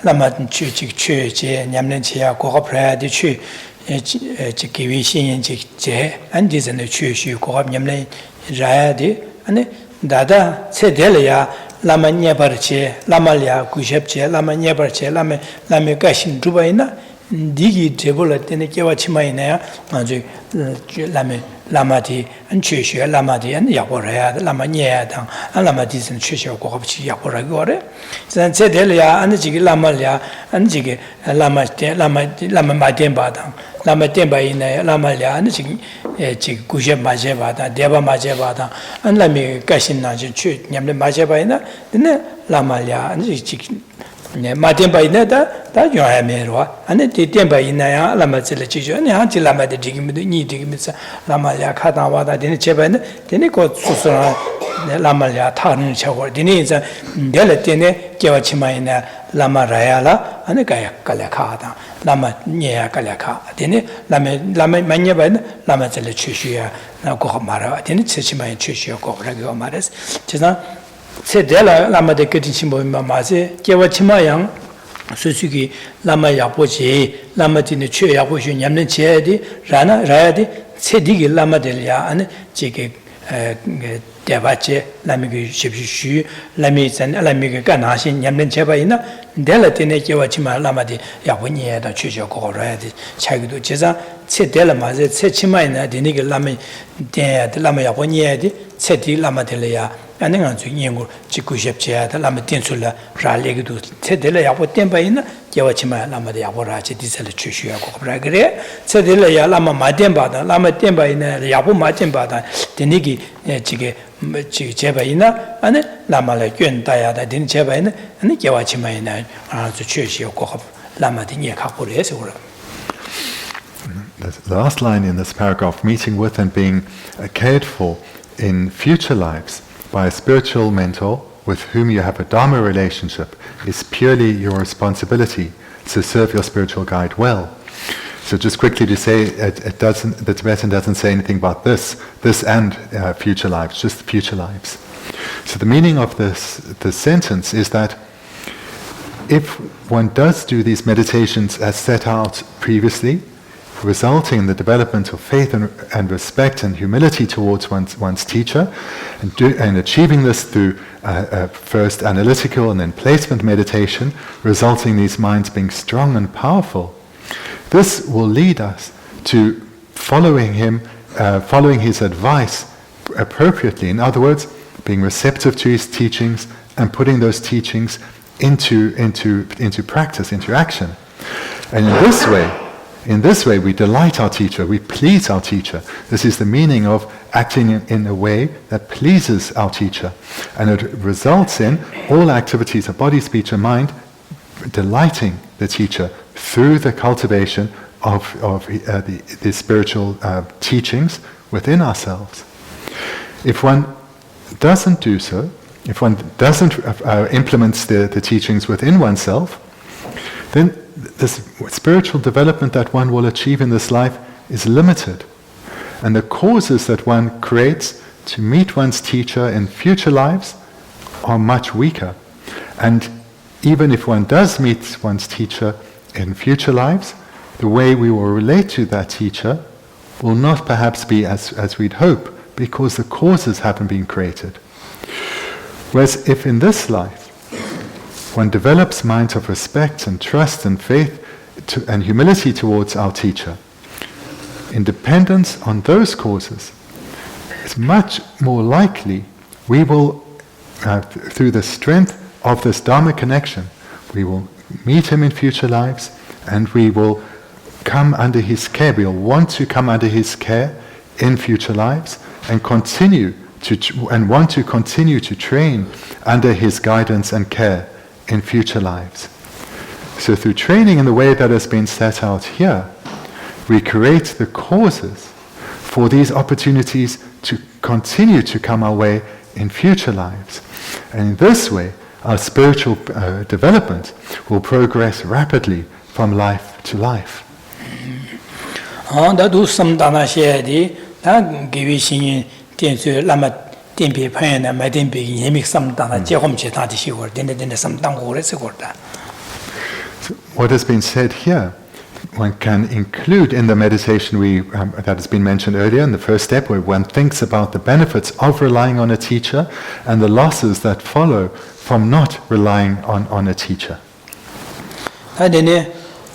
Lamat Chu, Yamlentia, Corpra, the Chu, Chikivishi and Chik, and this and the Chu, Corp Yamle, Jayadi, and Dada, Sedelia, Lama Nyabarche, Lamalia, Kushepche, Lama Nyabarche, Lame Gashin Dubaina, digi tebula tene kewa chimaina manju lamati and chushu lamati and yaporaya lama nya dang lama disin chushu ko chi yapora gore san cedelia and jigi lamalia and jigi lama matemba dang lama temba ina lamalia and jigi guje majeba da deba majeba da and lami gashin na chu nyamle majeba ina dine lamalia and jigi 마템바 이나다 다 요하메로와 안에 디템바 이나야 라마zel레 지죠 아니 한지 라마데 디기미도 니 디기미사 라마야 카다와다 되네 제바네 되네 고 수수라 라마야 타는 차고 되네 이제 내가 되네 개와치마이나 라마라야라 안에 가야 갈라카다 라마 녀야 갈라카 되네 라마 만녀바네 라마zel레 추슈야 나고 말아 되네 체치마이 추슈야 고 그러고 말했어 제가 세델라 라마데 께진심보마 마세 개와치마양 수수기 라마 야보지 라마티네 최 야보시 냠는 제디 라나 라야디 세디기 라마델야 안 지게 대바체 라미기 십시슈 라미산 라미가 가나신 냠는 제바이나 델라티네 개와치마 라마디 야보니에다 최저고 라야디 차기도 제자 세델라 마세 세치마이나 디니기 라미 데 라마 야보니에디 세디 라마델야 안행한 중요한 직구십제야 라마 땡술라 라레기도 세델라 야보 땡바이나 개와치마 라마데 야보라지 디셀 추슈야고 그래 그래 세델라 라마 마템바다 라마 땡바이나 야보 마템바다 데니기 지게 제바이나 안에 라마라 견다야다 된 제바이나 안에 개와치마이나 아주 추슈야고 라마데 니카고레서 그래. The last line in this paragraph, meeting with and being cared for in future lives by a spiritual mentor with whom you have a Dharma relationship is purely your responsibility to serve your spiritual guide well. So just quickly to say, the Tibetan doesn't say anything about this and future lives, just future lives. So the meaning of this sentence is that if one does do these meditations as set out previously, resulting in the development of faith and respect and humility towards one's teacher, and achieving this through first analytical and then placement meditation, resulting in these minds being strong and powerful. This will lead us to following his advice appropriately. In other words, being receptive to his teachings and putting those teachings into practice, into action. And in this way, we delight our teacher, we please our teacher. This is the meaning of acting in a way that pleases our teacher. And it results in all activities of body, speech, and mind delighting the teacher through the cultivation of the spiritual teachings within ourselves. If one doesn't do so, if one doesn't implement the teachings within oneself, then the spiritual development that one will achieve in this life is limited. And the causes that one creates to meet one's teacher in future lives are much weaker. And even if one does meet one's teacher in future lives, the way we will relate to that teacher will not perhaps be as we'd hope, because the causes haven't been created. Whereas if in this life one develops minds of respect and trust and faith and humility towards our teacher, in dependence on those causes, it's much more likely we will, through the strength of this Dharma connection, we will meet him in future lives, and we will come under his care. We'll want to come under his care in future lives, and want to continue to train under his guidance and care in future lives. So through training in the way that has been set out here, we create the causes for these opportunities to continue to come our way in future lives. And in this way, our spiritual development will progress rapidly from life to life. So what has been said here, one can include in the meditation that has been mentioned earlier in the first step, where one thinks about the benefits of relying on a teacher and the losses that follow from not relying on a teacher.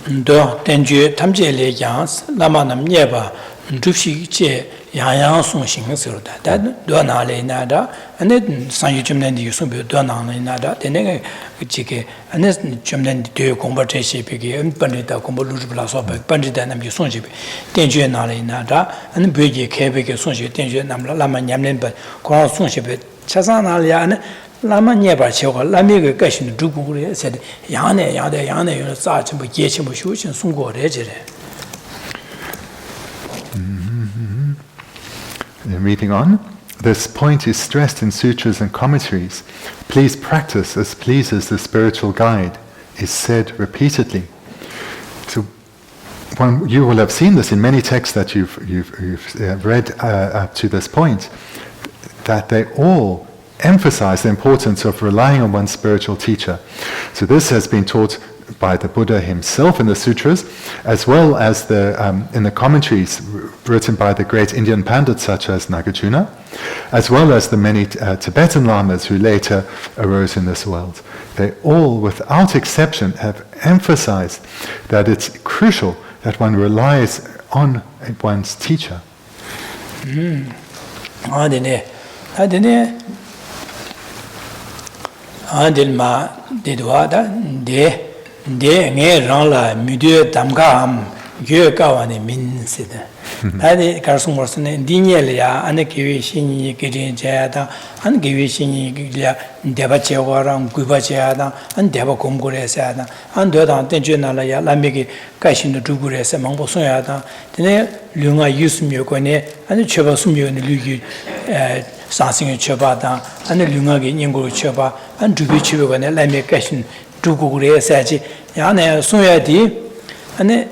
do tenju tamje le yang lama nam nyeba ndupshi che yang song xing se da do na le na da ane san yu jumnen di so bi do na le na da de ne ji ke ane jumnen di de gongba che shi bi ge ban da gongba lu zhi la so ba ban da nam yu song ji bi tenju na le na da ane bi ge ke bi ge song ji tenju nam la ma nyam len ba ko song shi bi cha sa na le ane Lama nyeba chewa, lami ge gashin du gu re said, Yane, you sa chimbo, ye chimbo, shu chin sung go re jire. Reading on, this point is stressed in sutras and commentaries. Please practice as pleases the spiritual guide, is said repeatedly. So, you will have seen this in many texts that you've read up to this point, that they all emphasize the importance of relying on one's spiritual teacher. So this has been taught by the Buddha himself in the sutras, as well as in the commentaries written by the great Indian pandits such as Nagarjuna, as well as the many Tibetan lamas who later arose in this world. They all, without exception, have emphasized that it's crucial that one relies on one's teacher. Andilma didwada de nge rangla mudu damgam gye kawani min sida adi karsung morsne dinyel ya ane kiwi shinyi girin jayada an kiwi shinyi gya deba chewara guba jayada an deba gomgure sayada an dodan tenju nala ya lamigi kaishin dugure sa mangbo soyada tene lunga yusmyo kone ane cheba sumyo ne lugi 상승의 처바다 안에 융하게 인고를 처바 안 주비 치료관에 라메 가신 두고그래 해야지 야네 소야디 안에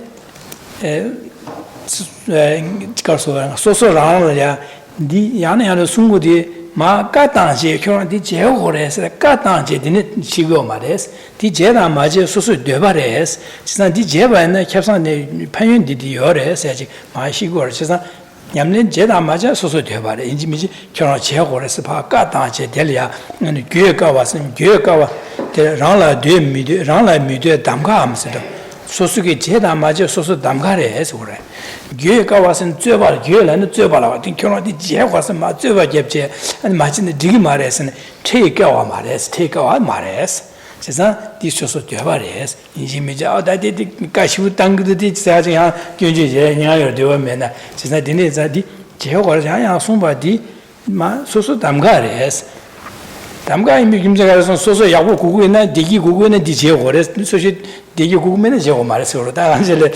가서 소소라야 디 야네 하는 순고디 마 까당지 교란디 제오고래서 까당지 디네 시고 말레스 디 제다 마제 소소 되바레스 지난 디 제바네 캡산네 판윤디디 요레스 해야지 마시고 지난 냠는 제다 맞아 소소 되바래 인지미지 결혼 제고래서 봐 까다제 될이야 아니 교회가 왔으면 교회가 와 랑라 되미데 랑라 미데 담가하면서 소수게 제다 맞아 소소 담가래 해서 그래 교회가 왔으면 쨘바 교회는 쨘바라 같은 결혼이 제고서 마 쨘바 겹제 아니 맞는데 되게 말해서는 퇴가와 말해서 퇴가와 말해서 세상 디소소 되바래스 인지미자 어다디 가시우 당그디 자자 견제제 냐여 되면은 세상 디네자디 제호거를 야 송바디 마 소소 담가래스 담가이미 김자가서 소소 야고 구구에나 디기 구구에나 디제호거래스 소시 디기 구구면은 제호 말해서 그러다 안젤레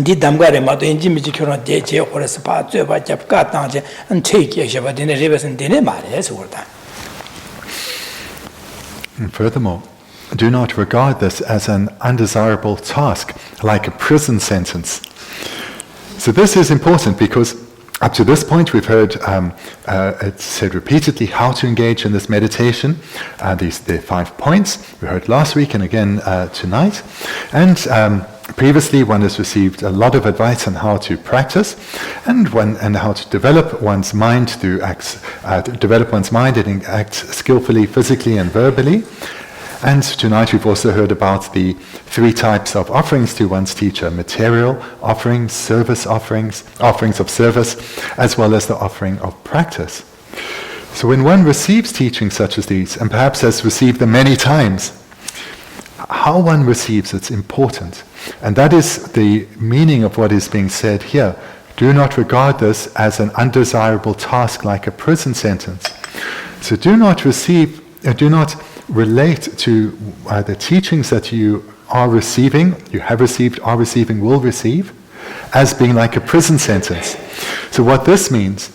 디 담가래 마도 인지미지 결혼 제호거래서 봐줘 잡가 당제 안 체기에 셔바디네 레베선 디네 말해서 그러다 And furthermore, do not regard this as an undesirable task, like a prison sentence. So this is important because up to this point we've heard it said repeatedly how to engage in this meditation, the 5 points we heard last week and again tonight. And previously one has received a lot of advice on how to practice and how to develop one's mind through acts, and act skillfully, physically and verbally. And tonight we've also heard about the 3 types of offerings to one's teacher: material offerings, service offerings, offerings of service, as well as the offering of practice. So when one receives teachings such as these, and perhaps has received them many times, how one receives it's important. And that is the meaning of what is being said here. Do not regard this as an undesirable task like a prison sentence. So do not relate to the teachings that you are receiving, you have received, are receiving, will receive, as being like a prison sentence. So what this means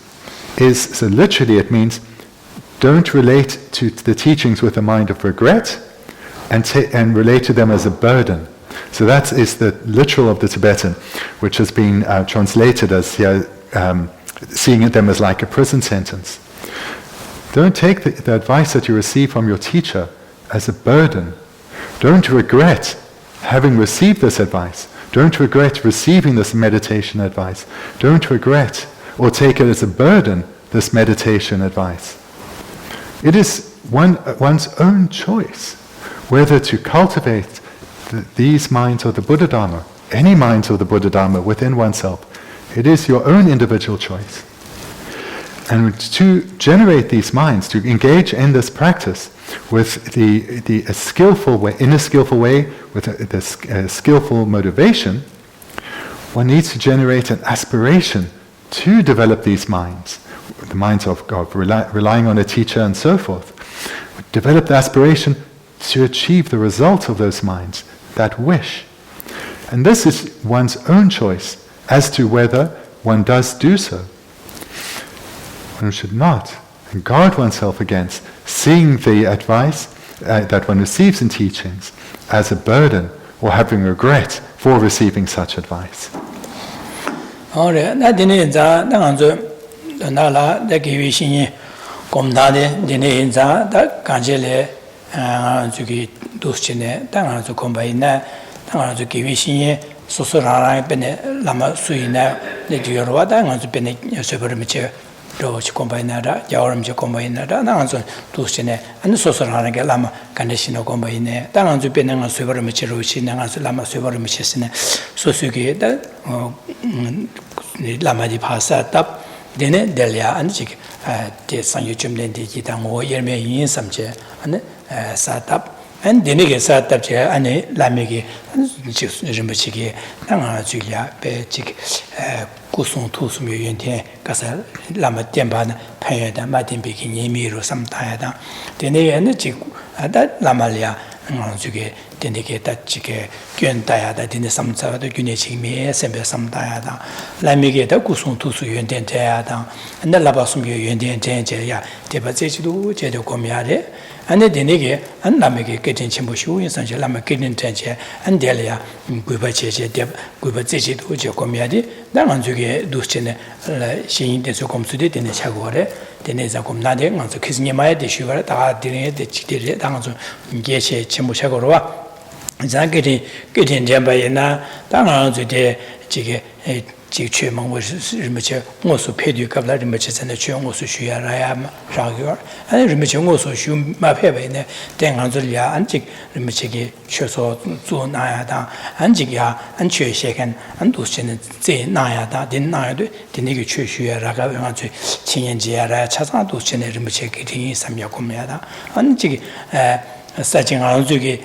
is, so literally it means, don't relate to the teachings with a mind of regret and relate to them as a burden. So that is the literal of the Tibetan, which has been translated as seeing them as like a prison sentence. Don't take the advice that you receive from your teacher as a burden. Don't regret having received this advice. Don't regret receiving this meditation advice. Don't regret or take it as a burden, this meditation advice. It is one's own choice whether to cultivate these minds or the Buddha Dharma, any minds or the Buddha Dharma within oneself. It is your own individual choice. And to generate these minds, to engage in this practice with a skillful way, in a skillful way, with a skillful motivation, one needs to generate an aspiration to develop these minds, the minds of relying on a teacher and so forth. Develop the aspiration to achieve the result of those minds, that wish. And this is one's own choice as to whether one does do so. One should not guard oneself against seeing the advice that one receives in teachings as a burden or having regret for receiving such advice. Lama suina le diyorwa da nganzu bene sobermiche ro combinada yawaramche combinada nanganzu tusine an sosorana ge lama kaneshino combine da nganzu bene nganzu sobermiche ro chi nanganzu lama sobermiche sine sosugi da lama di phasa tap dene delya an chik de sanyu chumden di ji dang wo yerme yin samche an sa tap and denige sa tapche ane lamege rimbachi tanga julia be chik kusung tusum yente kasal lama temba na phaya da ma tembe ki nyemi ro samtaya da dene ane chik ada lamalia ngjuge denige ta chike kyen taya da dine samtsa da gyune chik me sembe samtaya da lamege da kusung tusu yente taya da ane labasum yente taya ya deba jechidu jedo komyare ane denige an lamege ketin chimbo shu yin sanche lama ketin tenche an delia guiba cheche deb guiba zeche do je komyadi da nganjuge duschene shin de so komsude dene chagore dene za komnade nganzu kisni maya de shuwa da dine de chidire da nganzu geshe chimbo chagoro wa za ketin jamba yana da nganzu de jige 지 최망 리메체 모수 페디 갑라 리메체 전에 최영 모수 쉬야라야 라고 아니 리메체 모수 쉬 마페베네 땡한줄야 안직 리메체게 최소 조나야다 안직야 안최셰겐 안도시는 제 나야다 딘나야도 딘이게 최쉬야라가 응아주 친연지야라 차상도시네 리메체게 딘이 삼야고메야다 안직 사징아주게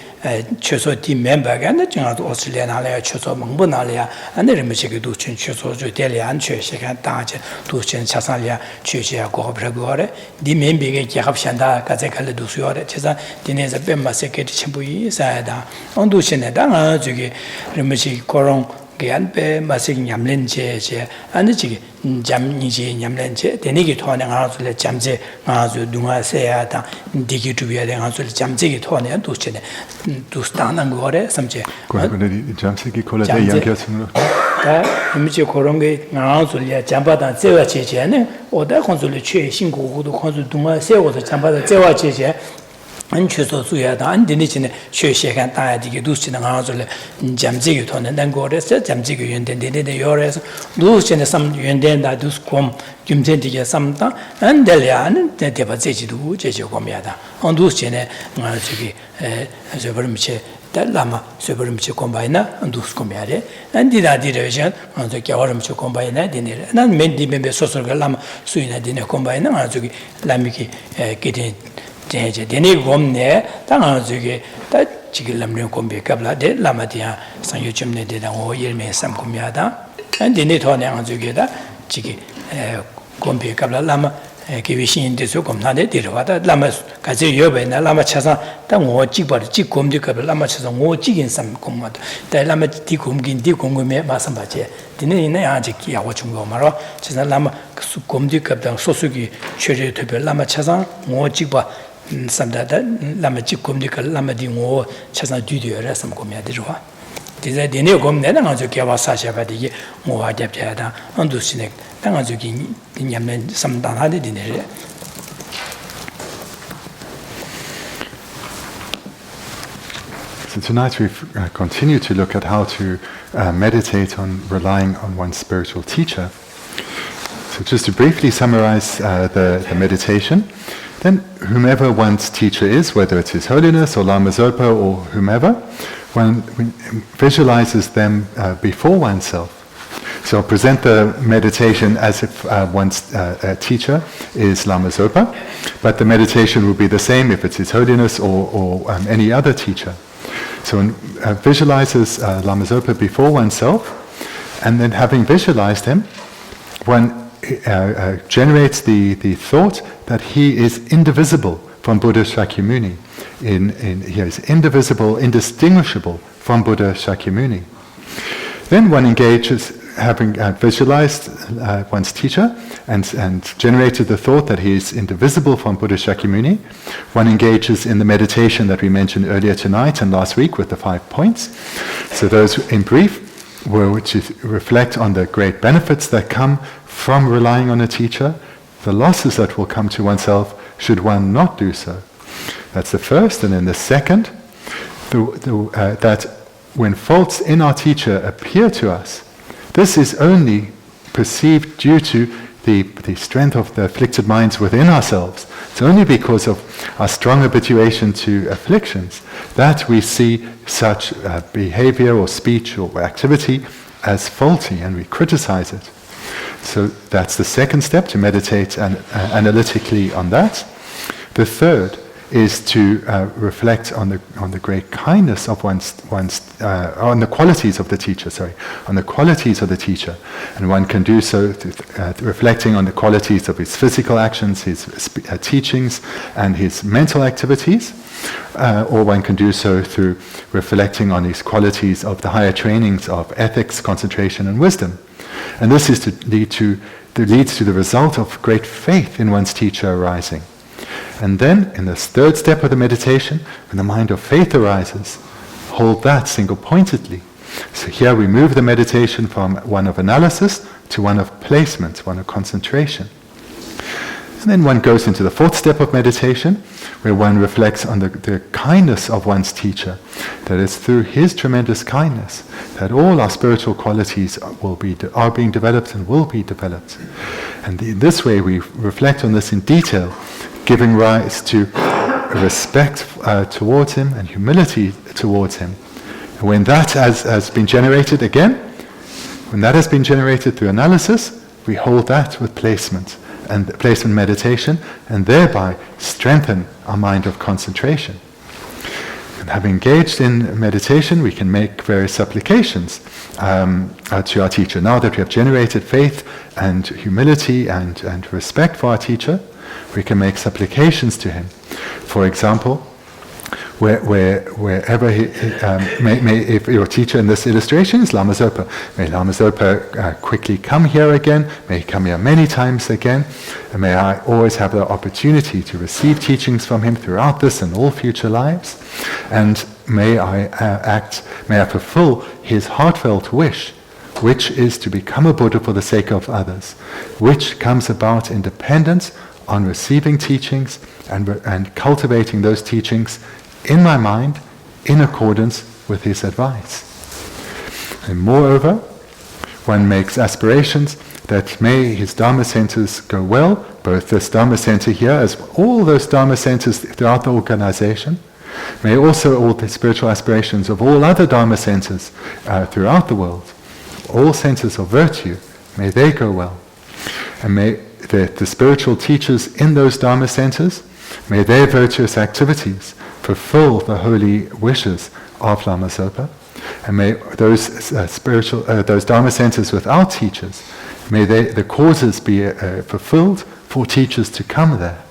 최소 팀 멤버가 안 정도 오슬레나래 최소 멍분나래 안내림치게도 최소주 대리 안최시간 다제 도천 차상이야 최시하고 버거래 니 멤버게 기합산다 가제칼도 수요래 제가 디네자 뱀마세케 친구이 사야다 온도신에 당아주게 림치 코롱 게안베 마식 냠렌제제 안지게 잠니지 냠렌제 데니게 토네 가서래 잠제 가서 누가세야다 디기 두비야 가서 잠제게 토네 도체네 두스타는 거래 삼제 그거는 잠세기 콜라데 양겨스는 다 이미지 그런 게 가서래 잠바다 제와 제제네 오다 콘솔이 최신고고도 콘솔 누가세고도 잠바다 제와 제제 안추소 수야다 안디니치네 쉐셰간 다야디게 두스치는 가서래 잠제게 토네 난고래서 잠제게 연된데데 요래서 두스치네 삼 연된다 두스콤 김젠디게 삼다 안델야는 대바제지도 제조고미야다 온두스치네 나저기 저버미체 달라마 저버미체 콤바이나 두스콤이야레 안디다디레션 안저 겨워미체 콤바이나 디네 난 멘디메베 소설가 라마 수이나 디네 콤바이나 아저기 라미기 게데 제제 데니 곰네 당아저기 다 지금 람령 곰베 갑라데 라마디아 상유점네 데당오 예메 삼콤이야다 안디네 토네 저기다 지기 곰베 갑라 라마 기비신인데서 곰나데 데려와다 라마 가지 여베나 라마 차상 당오 찍바리 찍 곰데 갑라 라마 차상 오 찍인 삼콤마다 다 라마 디 곰긴 디 곰곰에 마삼바제 디네 이네 아직 야고 중고 말어 차상 라마 수 곰데 갑당 소수기 최제特别 라마 차상 오 찍바 삼다다 라마 찍 곰데 갑 라마 디오 차상 뒤뒤여라 삼콤이야 데려와 디제 디네 곰네나 가지 겨와 사샤바디게 모와 잡자다 안두시네 당아주기 냠면 삼단하데 디네레 So tonight we've continued to look at how to meditate on relying on one's spiritual teacher. So just to briefly summarize the meditation, then whomever one's teacher is, whether it's His Holiness or Lama Zopa or whomever, one visualizes them before oneself. So I'll present the meditation as if one's teacher is Lama Zopa, but the meditation will be the same if it's His Holiness or any other teacher. So one visualizes Lama Zopa before oneself, and then having visualized him, one generates the thought that he is indivisible from Buddha Shakyamuni. He is indivisible, indistinguishable from Buddha Shakyamuni. Then one engages, having visualized one's teacher and generated the thought that he is indivisible from Buddha Shakyamuni, one engages in the meditation that we mentioned earlier tonight and last week with the 5 points. So those, in brief, were to reflect on the great benefits that come from relying on a teacher, the losses that will come to oneself should one not do so. That's the first. And then the second, that when faults in our teacher appear to us, this is only perceived due to the strength of the afflicted minds within ourselves. It's only because of our strong habituation to afflictions that we see such behavior or speech or activity as faulty, and we criticize it. So that's the second step, to meditate analytically on that. The third is to reflect on the great kindness of on the qualities of the teacher. On the qualities of the teacher, and one can do so reflecting on the qualities of his physical actions, his teachings, and his mental activities, or one can do so through reflecting on his qualities of the higher trainings of ethics, concentration, and wisdom. And this is leads to the result of great faith in one's teacher arising. And then, in the third step of the meditation, when the mind of faith arises, hold that single-pointedly. So here we move the meditation from one of analysis to one of placement, one of concentration. And then one goes into the fourth step of meditation, where one reflects on the kindness of one's teacher. That it's through his tremendous kindness that all our spiritual qualities are being developed and will be developed. And in this way we reflect on this in detail, giving rise to respect towards him and humility towards him. And when that has been generated again, when that has been generated through analysis, we hold that with placement and placement meditation, and thereby strengthen our mind of concentration. And having engaged in meditation, we can make various supplications to our teacher. Now that we have generated faith and humility and respect for our teacher, we can make supplications to him. For example, wherever if your teacher in this illustration is Lama Zopa, may Lama Zopa quickly come here again, may he come here many times again, and may I always have the opportunity to receive teachings from him throughout this and all future lives, and may I fulfill his heartfelt wish, which is to become a Buddha for the sake of others, which comes about in dependence on receiving teachings and cultivating those teachings in my mind, in accordance with his advice. And moreover, one makes aspirations that may his Dharma centers go well, both this Dharma center here as all those Dharma centers throughout the organization. May also all the spiritual aspirations of all other Dharma centers throughout the world, all centers of virtue, may they go well. And may the spiritual teachers in those Dharma centers, may their virtuous activities fulfill the holy wishes of Lama Zopa, and may those Dharma centers without teachers, may the causes be fulfilled for teachers to come there.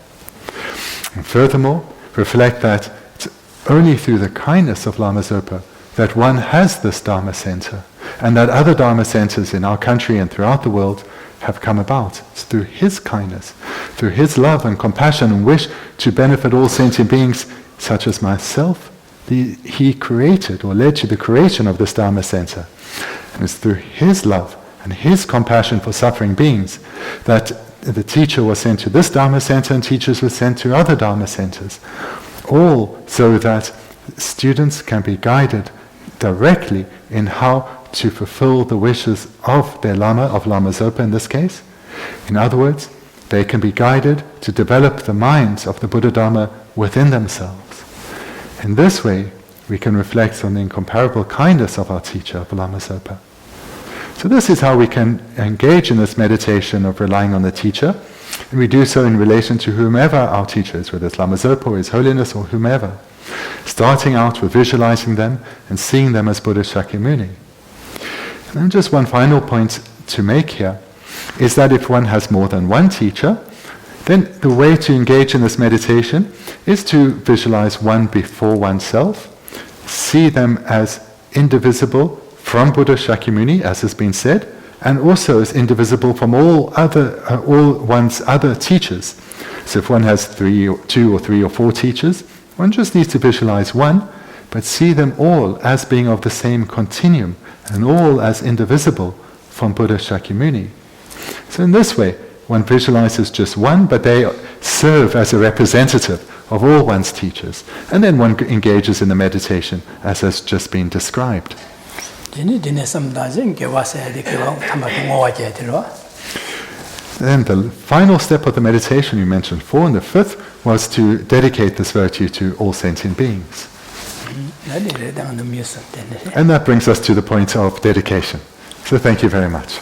And furthermore, reflect that it's only through the kindness of Lama Zopa that one has this Dharma center, and that other Dharma centers in our country and throughout the world have come about. It's through his kindness, through his love and compassion and wish to benefit all sentient beings such as myself, he created or led to the creation of this Dharma center. And it's through his love and his compassion for suffering beings that the teacher was sent to this Dharma center and teachers were sent to other Dharma centers, all so that students can be guided directly in how to fulfill the wishes of their Lama, of Lama Zopa in this case. In other words, they can be guided to develop the minds of the Buddha Dharma within themselves. In this way, we can reflect on the incomparable kindness of our teacher, of Lama Zopa. So this is how we can engage in this meditation of relying on the teacher, and we do so in relation to whomever our teacher is, whether it's Lama Zopa or His Holiness or whomever, starting out with visualizing them and seeing them as Buddha Shakyamuni. And then just one final point to make here is that if one has more than one teacher, then the way to engage in this meditation is to visualize one before oneself, see them as indivisible from Buddha Shakyamuni, as has been said, and also as indivisible from all one's other teachers. So if one has 2 or 3 or 4 teachers, one just needs to visualize one, but see them all as being of the same continuum, and all as indivisible from Buddha Shakyamuni. So in this way, one visualizes just one, but they serve as a representative of all one's teachers. And then one engages in the meditation as has just been described. Then the final step of the meditation we mentioned 4, and the 5th was to dedicate this virtue to all sentient beings. And that brings us to the point of dedication. So thank you very much.